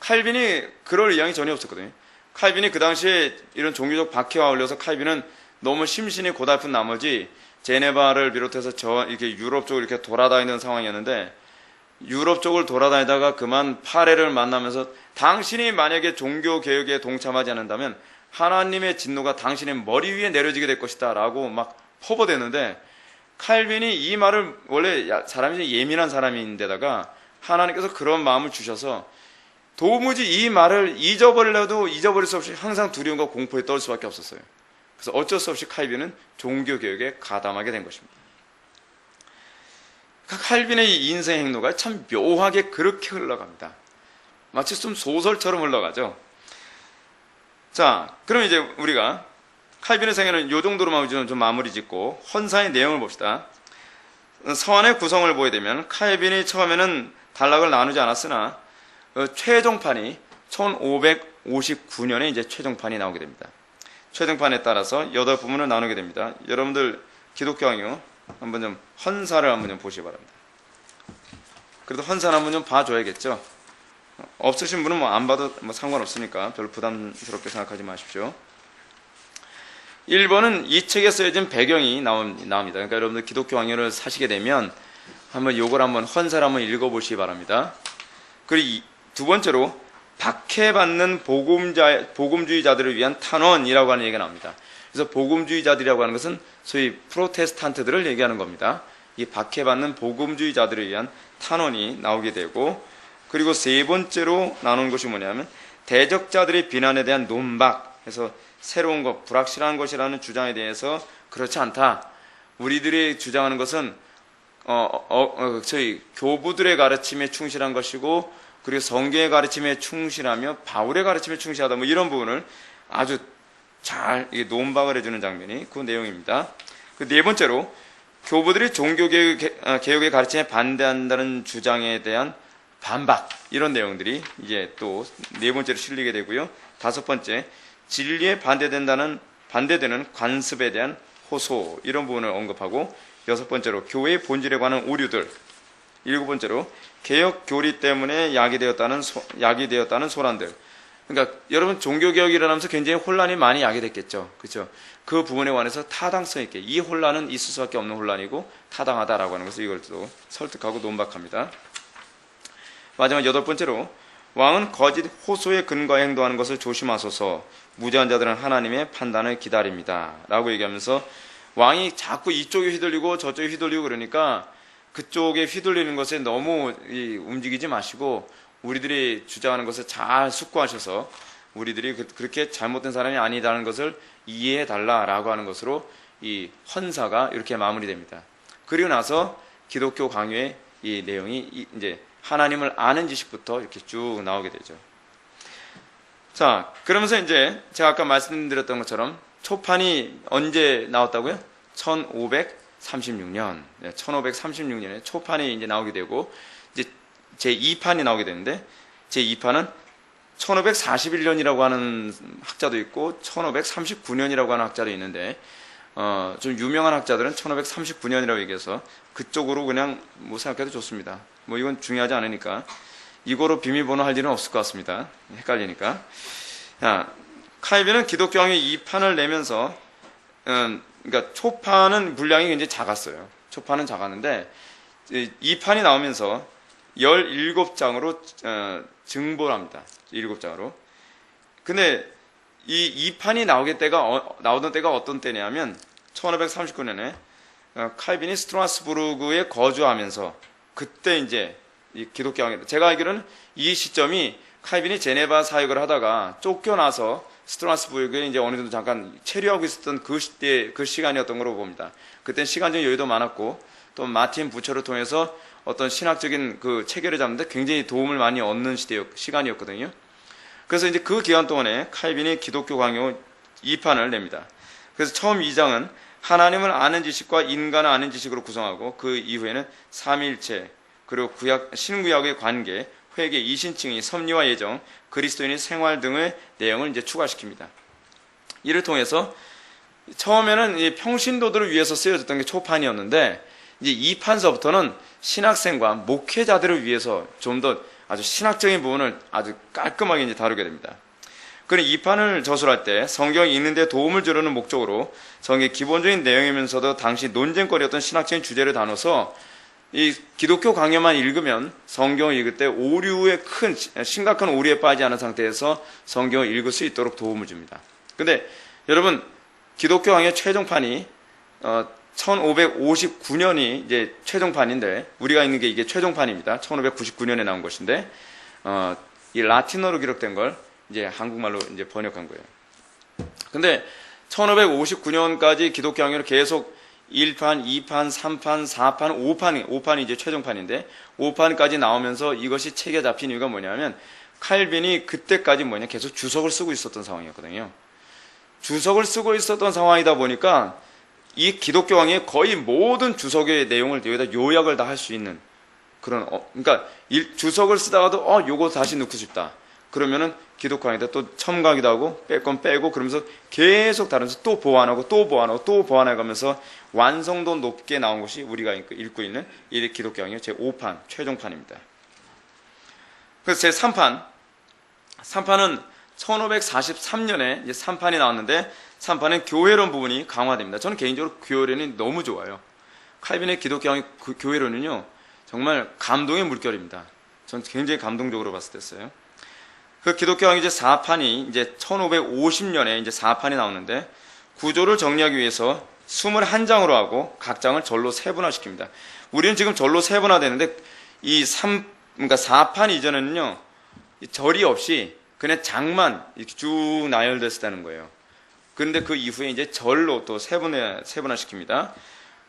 칼빈이 그럴 의향이 전혀 없었거든요. 칼빈이 그 당시에 이런 종교적 박해와 올려서 칼빈은 너무 심신이 고달픈 나머지 제네바를 비롯해서 이렇게 유럽 쪽을 이렇게 돌아다니는 상황이었는데, 유럽 쪽을 돌아다니다가 그만 파레를 만나면서 당신이 만약에 종교개혁에 동참하지 않는다면 하나님의 진노가 당신의 머리 위에 내려지게 될 것이다 라고 막 퍼부었는데, 칼빈이 이 말을, 원래 사람이 예민한 사람인데다가 하나님께서 그런 마음을 주셔서 도무지 이 말을 잊어버리려도 잊어버릴 수 없이 항상 두려움과 공포에 떨 수밖에 없었어요. 그래서 어쩔 수 없이 칼빈은 종교개혁에 가담하게 된 것입니다. 칼빈의 이 인생 행로가 참 묘하게 그렇게 흘러갑니다. 마치 좀 소설처럼 흘러가죠. 자, 그럼 이제 우리가 칼빈의 생애는 이 정도로만 좀 마무리 짓고 헌사의 내용을 봅시다. 서한의 구성을 보게 되면 칼빈이 처음에는 단락을 나누지 않았으나 최종판이 1559년에 이제 최종판이 나오게 됩니다. 최종판에 따라서 8부분을 나누게 됩니다. 여러분들 기독교 강요 한번 좀 헌사를 한번 좀 보시기 바랍니다. 그래도 헌사를 한번 좀 봐줘야겠죠. 없으신 분은 뭐 안 봐도 뭐 상관없으니까 별로 부담스럽게 생각하지 마십시오. 1번은 이 책에 쓰여진 배경이 나옵니다. 그러니까 여러분들 기독교 강요를 사시게 되면 한번 요걸 한번 헌사를 한번 읽어보시기 바랍니다. 그리고 두 번째로 박해받는 복음주의자들을 위한 탄원이라고 하는 얘기가 나옵니다. 그래서 복음주의자들이라고 하는 것은 소위 프로테스탄트들을 얘기하는 겁니다. 이 박해받는 복음주의자들을 위한 탄원이 나오게 되고, 그리고 세 번째로 나누는 것이 뭐냐면 대적자들의 비난에 대한 논박. 그래서 새로운 것, 불확실한 것이라는 주장에 대해서 그렇지 않다. 우리들이 주장하는 것은 저희 교부들의 가르침에 충실한 것이고, 그리고 성경의 가르침에 충실하며 바울의 가르침에 충실하다. 뭐 이런 부분을 아주 잘 논박을 해주는 장면이 그 내용입니다. 그 네 번째로 교부들이 종교개혁의 가르침에 반대한다는 주장에 대한 반박, 이런 내용들이 이제 또 네 번째로 실리게 되고요. 다섯 번째, 진리에 반대되는 관습에 대한 호소, 이런 부분을 언급하고, 여섯 번째로 교회의 본질에 관한 오류들, 일곱 번째로 개혁 교리 때문에 약이 되었다는 소란들. 그러니까 여러분 종교개혁이 일어나면서 굉장히 혼란이 많이 야기됐겠죠. 그렇죠? 그 부분에 관해서 타당성 있게, 이 혼란은 있을 수밖에 없는 혼란이고 타당하다라고 하는 것을 이걸 또 설득하고 논박합니다. 마지막 여덟 번째로, 왕은 거짓 호소에 근거해 행동하는 것을 조심하소서, 무죄한 자들은 하나님의 판단을 기다립니다 라고 얘기하면서, 왕이 자꾸 이쪽에 휘둘리고 저쪽에 휘둘리고 그러니까 그쪽에 휘둘리는 것에 너무 움직이지 마시고 우리들이 주장하는 것을 잘 숙고하셔서 우리들이 그렇게 잘못된 사람이 아니다는 것을 이해해 달라라고 하는 것으로 이 헌사가 이렇게 마무리됩니다. 그리고 나서 기독교 강요의 이 내용이 이제 하나님을 아는 지식부터 이렇게 쭉 나오게 되죠. 자, 그러면서 이제 제가 아까 말씀드렸던 것처럼 초판이 언제 나왔다고요? 1536년. 1536년에 초판이 이제 나오게 되고, 이제 제2판이 나오게 되는데, 제2판은 1541년이라고 하는 학자도 있고 1539년이라고 하는 학자도 있는데, 좀 유명한 학자들은 1539년이라고 얘기해서 그쪽으로 그냥 뭐 생각해도 좋습니다. 뭐 이건 중요하지 않으니까 이거로 비밀번호 할 일은 없을 것 같습니다. 헷갈리니까. 칼빈은 기독교왕의 2판을 내면서, 그러니까 초판은 분량이 굉장히 작았어요. 초판은 작았는데 2판이 나오면서 17장으로 증보를 합니다. 17장으로. 근데 이 2판이 나오던 때가 어떤 때냐면 1539년에 칼빈이 스트라스부르크에 거주하면서 그때 이제 이 기독교 강요, 제가 알기로는 이 시점이 칼빈이 제네바 사역을 하다가 쫓겨나서 스트라스부르크에 이제 어느 정도 잠깐 체류하고 있었던 그 시대, 그 시간이었던 걸로 봅니다. 그때 시간적 여유도 많았고 또 마틴 부처를 통해서 어떤 신학적인 그 체계를 잡는데 굉장히 도움을 많이 얻는 시간이었거든요. 그래서 이제 그 기간 동안에 칼빈이 기독교 강요 2판을 냅니다. 그래서 처음 2장은 하나님을 아는 지식과 인간을 아는 지식으로 구성하고 그 이후에는 삼위일체, 그리고 신구약의 관계, 회개, 이신칭의, 섭리와 예정, 그리스도인의 생활 등의 내용을 이제 추가시킵니다. 이를 통해서 처음에는 이 평신도들을 위해서 쓰여졌던 게 초판이었는데 이제 2판서부터는 신학생과 목회자들을 위해서 좀 더 아주 신학적인 부분을 아주 깔끔하게 이제 다루게 됩니다. 그는 2판을 저술할 때 성경이 읽는데 도움을 주려는 목적으로 성경의 기본적인 내용이면서도 당시 논쟁거리였던 신학적인 주제를 다뤄서 이 기독교 강요만 읽으면 성경을 읽을 때 오류에 심각한 오류에 빠지지 않은 상태에서 성경을 읽을 수 있도록 도움을 줍니다. 근데 여러분, 기독교 강요 최종판이 1559년이 이제 최종판인데 우리가 읽는 게 이게 최종판입니다. 1599년에 나온 것인데 이 라틴어로 기록된 걸 이제 한국말로 이제 번역한 거예요. 근데 1559년까지 기독교 강요를 계속 1판, 2판, 3판, 4판, 5판이 이제 최종판인데 5판까지 나오면서 이것이 체계 잡힌 이유가 뭐냐면 칼빈이 그때까지 계속 주석을 쓰고 있었던 상황이었거든요. 주석을 쓰고 있었던 상황이다 보니까 이 기독교 강요의 거의 모든 주석의 내용을 여기다 요약을 다 할 수 있는 그런 그러니까 주석을 쓰다가도 요거 다시 넣고 싶다. 그러면은 기독교 강의다 또 첨가하기도 하고 뺄 건 빼고 그러면서 계속 다루면서 또 보완하고 또 보완하고 또 보완해가면서 완성도 높게 나온 것이 우리가 읽고 있는 이 기독교 강의 제5판 최종판입니다. 그래서 제3판은 1543년에 이제 3판이 나왔는데 3판은 교회론 부분이 강화됩니다. 저는 개인적으로 교회론이 너무 좋아요. 칼빈의 기독교 강의 교회론은요 정말 감동의 물결입니다. 저는 굉장히 감동적으로 봤을 때였어요. 그 기독교 강의 이제 4판이 이제 1550년에 이제 4판이 나오는데 구조를 정리하기 위해서 21장으로 하고 각 장을 절로 세분화시킵니다. 우리는 지금 절로 세분화되는데 그러니까 4판 이전에는요 절이 없이 그냥 장만 이렇게 쭉 나열됐다는 거예요. 그런데 그 이후에 이제 절로 또 세분화시킵니다.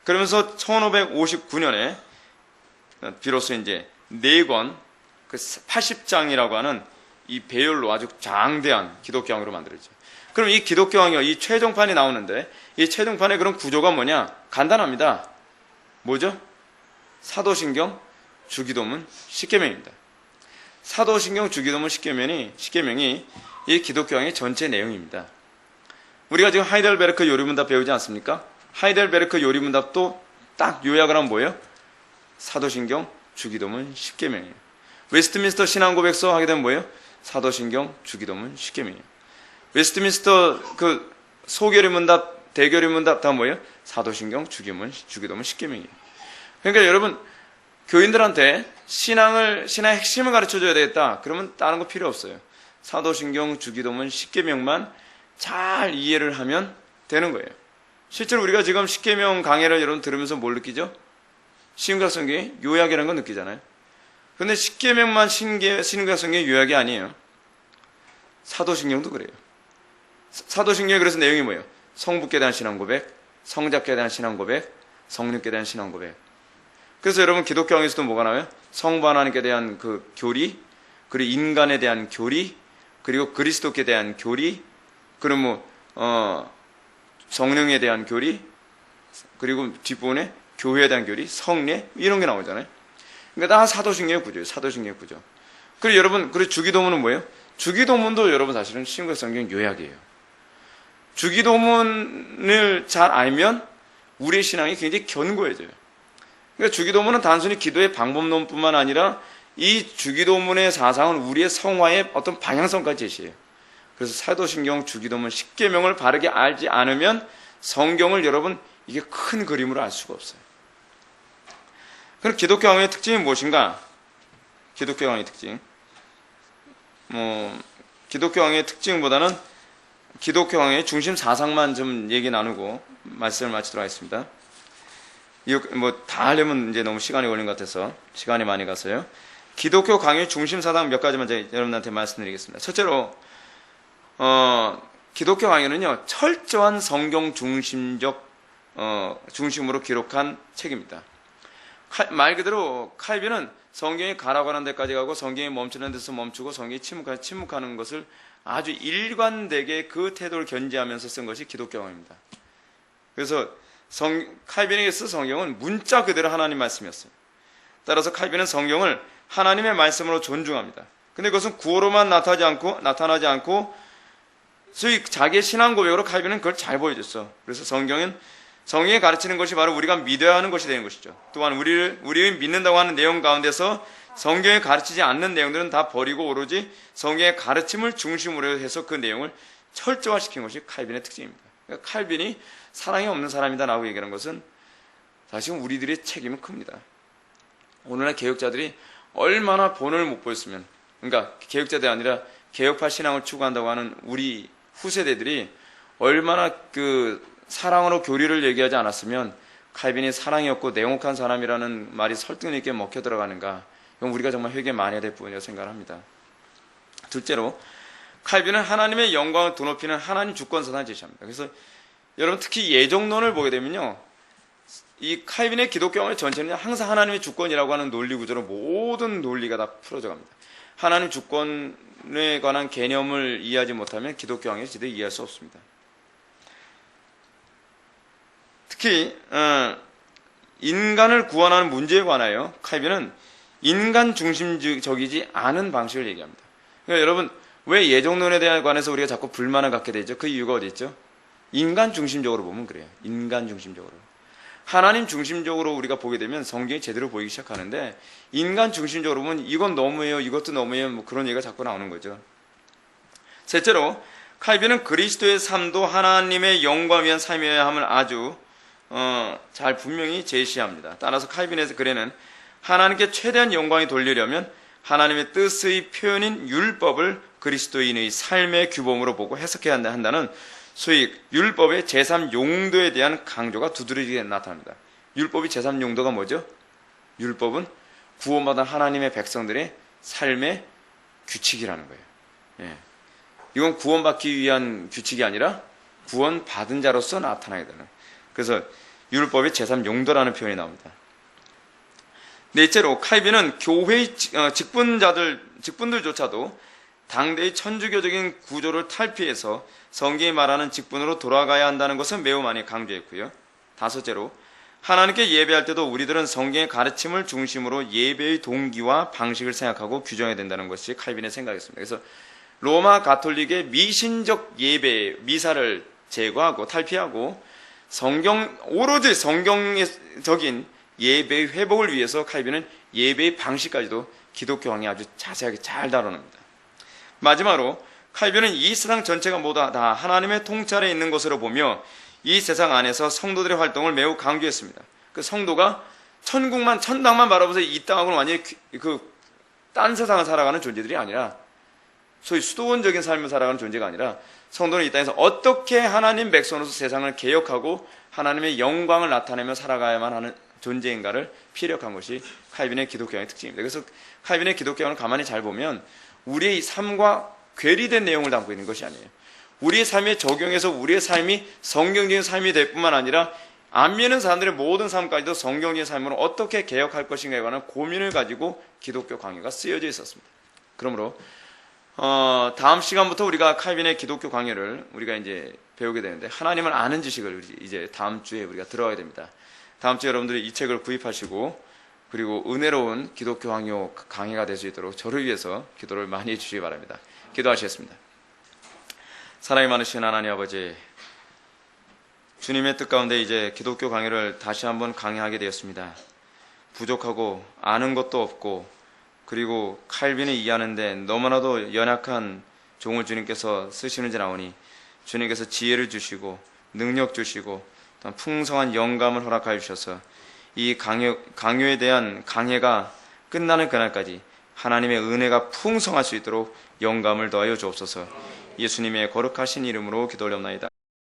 그러면서 1559년에 비로소 이제 4권 그 80장이라고 하는 이 배열로 아주 장대한 기독교 강요로 만들어지죠. 그럼 이 기독교 강요, 이 최종판이 나오는데 이 최종판의 그런 구조가 뭐냐? 간단합니다. 뭐죠? 사도신경, 주기도문, 십계명입니다. 사도신경, 주기도문, 십계명이 이 기독교 강의 전체 내용입니다. 우리가 지금 하이델베르크 요리문답 배우지 않습니까? 하이델베르크 요리문답도 딱 요약을 하면 뭐예요? 사도신경, 주기도문, 십계명이에요. 웨스트민스터 신앙고백서 하게 되면 뭐예요? 사도신경, 주기도문, 십계명이에요. 웨스트민스터 그 소교리문답, 대교리문답 다 뭐예요? 사도신경, 주기도문, 십계명이에요. 그러니까 여러분 교인들한테 신앙의 핵심을 가르쳐줘야 되겠다. 그러면 다른 거 필요 없어요. 사도신경, 주기도문, 십계명만 잘 이해를 하면 되는 거예요. 실제로 우리가 지금 십계명 강해를 여러분 들으면서 뭘 느끼죠? 신구약성경의 요약이라는 거 느끼잖아요. 근데 십계명만 신구약성경의 요약이 아니에요. 사도신경도 그래요. 사도신경의 그래서 내용이 뭐예요? 성부께 대한 신앙고백, 성자께 대한 신앙고백, 성령께 대한 신앙고백. 그래서 여러분 기독교 강의에서도 뭐가 나와요? 성부 하나님께 대한 그 교리, 그리고 인간에 대한 교리, 그리고 그리스도께 대한 교리, 그리고 성령에 대한 교리, 그리고 뒷부분에 교회에 대한 교리, 성례 이런 게 나오잖아요. 그러니까 다 사도신경의 구조예요. 사도신경의 구조. 그리고 여러분, 그리고 주기도문은 뭐예요? 주기도문도 여러분 사실은 신구약 성경 요약이에요. 주기도문을 잘 알면 우리의 신앙이 굉장히 견고해져요. 그러니까 주기도문은 단순히 기도의 방법론뿐만 아니라 이 주기도문의 사상은 우리의 성화의 어떤 방향성까지 제시해요. 그래서 사도신경, 주기도문, 십계명을 바르게 알지 않으면 성경을 여러분 이게 큰 그림으로 알 수가 없어요. 그럼 기독교 강의의 특징이 무엇인가? 기독교 강의의 특징. 기독교 강의의 특징보다는 기독교 강의의 중심 사상만 좀 얘기 나누고 말씀을 마치도록 하겠습니다. 이거 뭐 다 하려면 이제 너무 시간이 걸린 것 같아서 시간이 많이 가서요. 기독교 강의 중심 사상 몇 가지만 제가 여러분한테 말씀드리겠습니다. 첫째로 기독교 강의는요 철저한 성경 중심으로 기록한 책입니다. 말 그대로 칼빈은 성경이 가라고 하는 데까지 가고 성경이 멈추는 데서 멈추고 성경이 침묵하는 것을 아주 일관되게 그 태도를 견지하면서 쓴 것이 기독교 강의입니다. 그래서 칼빈에게서 성경은 문자 그대로 하나님 말씀이었어요. 따라서 칼빈은 성경을 하나님의 말씀으로 존중합니다. 근데 그것은 구호로만 나타나지 않고 소위 자기의 신앙 고백으로 칼빈은 그걸 잘 보여줬어. 그래서 성경이 가르치는 것이 바로 우리가 믿어야 하는 것이 되는 것이죠. 또한 우리의 믿는다고 하는 내용 가운데서 성경에 가르치지 않는 내용들은 다 버리고 오로지 성경의 가르침을 중심으로 해서 그 내용을 철저화시킨 것이 칼빈의 특징입니다. 그러니까 칼빈이 사랑이 없는 사람이다라고 얘기하는 것은 사실은 우리들의 책임은 큽니다. 오늘날 개혁자들이 얼마나 본을 못 보였으면, 그러니까 개혁자들이 아니라 개혁파 신앙을 추구한다고 하는 우리 후세대들이 얼마나 그 사랑으로 교리를 얘기하지 않았으면 칼빈이 사랑이 없고 냉혹한 사람이라는 말이 설득력 있게 먹혀 들어가는가. 이건 우리가 정말 회개 많이 해야 될 부분이라고 생각합니다. 둘째로 칼빈은 하나님의 영광을 드높이는 하나님 주권사상을 제시합니다. 그래서 여러분 특히 예정론을 보게 되면요, 이 칼빈의 기독교의 전체는 항상 하나님의 주권이라고 하는 논리 구조로 모든 논리가 다 풀어져 갑니다. 하나님 주권에 관한 개념을 이해하지 못하면 기독교왕을 제대로 이해할 수 없습니다. 특히 인간을 구원하는 문제에 관하여 칼빈은 인간 중심적이지 않은 방식을 얘기합니다. 그러니까 여러분 왜 예정론에 대한 관해서 우리가 자꾸 불만을 갖게 되죠? 그 이유가 어디 있죠? 인간 중심적으로 보면 그래요. 인간 중심적으로. 하나님 중심적으로 우리가 보게 되면 성경이 제대로 보이기 시작하는데, 인간 중심적으로 보면 이건 너무해요, 이것도 너무해요, 뭐 그런 얘기가 자꾸 나오는 거죠. 셋째로 칼빈은 그리스도의 삶도 하나님의 영광을 위한 삶이어야 함을 아주 잘 분명히 제시합니다. 따라서 칼빈의 글에는 하나님께 최대한 영광이 돌리려면 하나님의 뜻의 표현인 율법을 그리스도인의 삶의 규범으로 보고 해석해야 한다는 소위 율법의 제3용도에 대한 강조가 두드러지게 나타납니다. 율법이 제3용도가 뭐죠? 율법은 구원받은 하나님의 백성들의 삶의 규칙이라는 거예요. 예. 이건 구원받기 위한 규칙이 아니라 구원받은 자로서 나타나게 되는. 그래서 율법의 제3용도라는 표현이 나옵니다. 넷째로 칼빈은 교회의 직분들조차도 당대의 천주교적인 구조를 탈피해서 성경이 말하는 직분으로 돌아가야 한다는 것을 매우 많이 강조했고요. 다섯째로 하나님께 예배할 때도 우리들은 성경의 가르침을 중심으로 예배의 동기와 방식을 생각하고 규정해야 된다는 것이 칼빈의 생각이었습니다. 그래서 로마 가톨릭의 미신적 예배, 미사를 제거하고 탈피하고 오로지 성경적인 예배의 회복을 위해서 칼빈은 예배의 방식까지도 기독교왕이 아주 자세하게 잘 다뤄냅니다. 마지막으로 칼빈은 이 세상 전체가 모두 다 하나님의 통찰에 있는 것으로 보며 이 세상 안에서 성도들의 활동을 매우 강조했습니다. 그 성도가 천당만 바라보면서 이 땅하고는 완전히 딴 세상을 살아가는 존재들이 아니라, 소위 수도원적인 삶을 살아가는 존재가 아니라 성도는 이 땅에서 어떻게 하나님 백성으로서 세상을 개혁하고 하나님의 영광을 나타내며 살아가야만 하는 존재인가를 피력한 것이 칼빈의 기독교의 특징입니다. 그래서 칼빈의 기독교는 가만히 잘 보면 우리의 삶과 괴리된 내용을 담고 있는 것이 아니에요. 우리의 삶에 적용해서 우리의 삶이 성경적인 삶이 될 뿐만 아니라 안 믿는 사람들의 모든 삶까지도 성경적인 삶으로 어떻게 개혁할 것인가에 관한 고민을 가지고 기독교 강의가 쓰여져 있었습니다. 그러므로 다음 시간부터 우리가 칼빈의 기독교 강의를 우리가 이제 배우게 되는데, 하나님을 아는 지식을 이제 다음 주에 우리가 들어가야 됩니다. 다음 주에 여러분들이 이 책을 구입하시고 그리고 은혜로운 기독교 강의가 될 수 있도록 저를 위해서 기도를 많이 해주시기 바랍니다. 기도하시겠습니다. 사랑이 많으신 하나님 아버지, 주님의 뜻 가운데 이제 기독교 강의를 다시 한번 강의하게 되었습니다. 부족하고 아는 것도 없고 그리고 칼빈이 이해하는데 너무나도 연약한 종을 주님께서 쓰시는지 나오니 주님께서 지혜를 주시고 능력 주시고 또한 풍성한 영감을 허락하여 주셔서 이 강요에 대한 강해가 끝나는 그날까지 하나님의 은혜가 풍성할 수 있도록 영감을 더하여 주옵소서. 예수님의 거룩하신 이름으로 기도 올려옵나이다.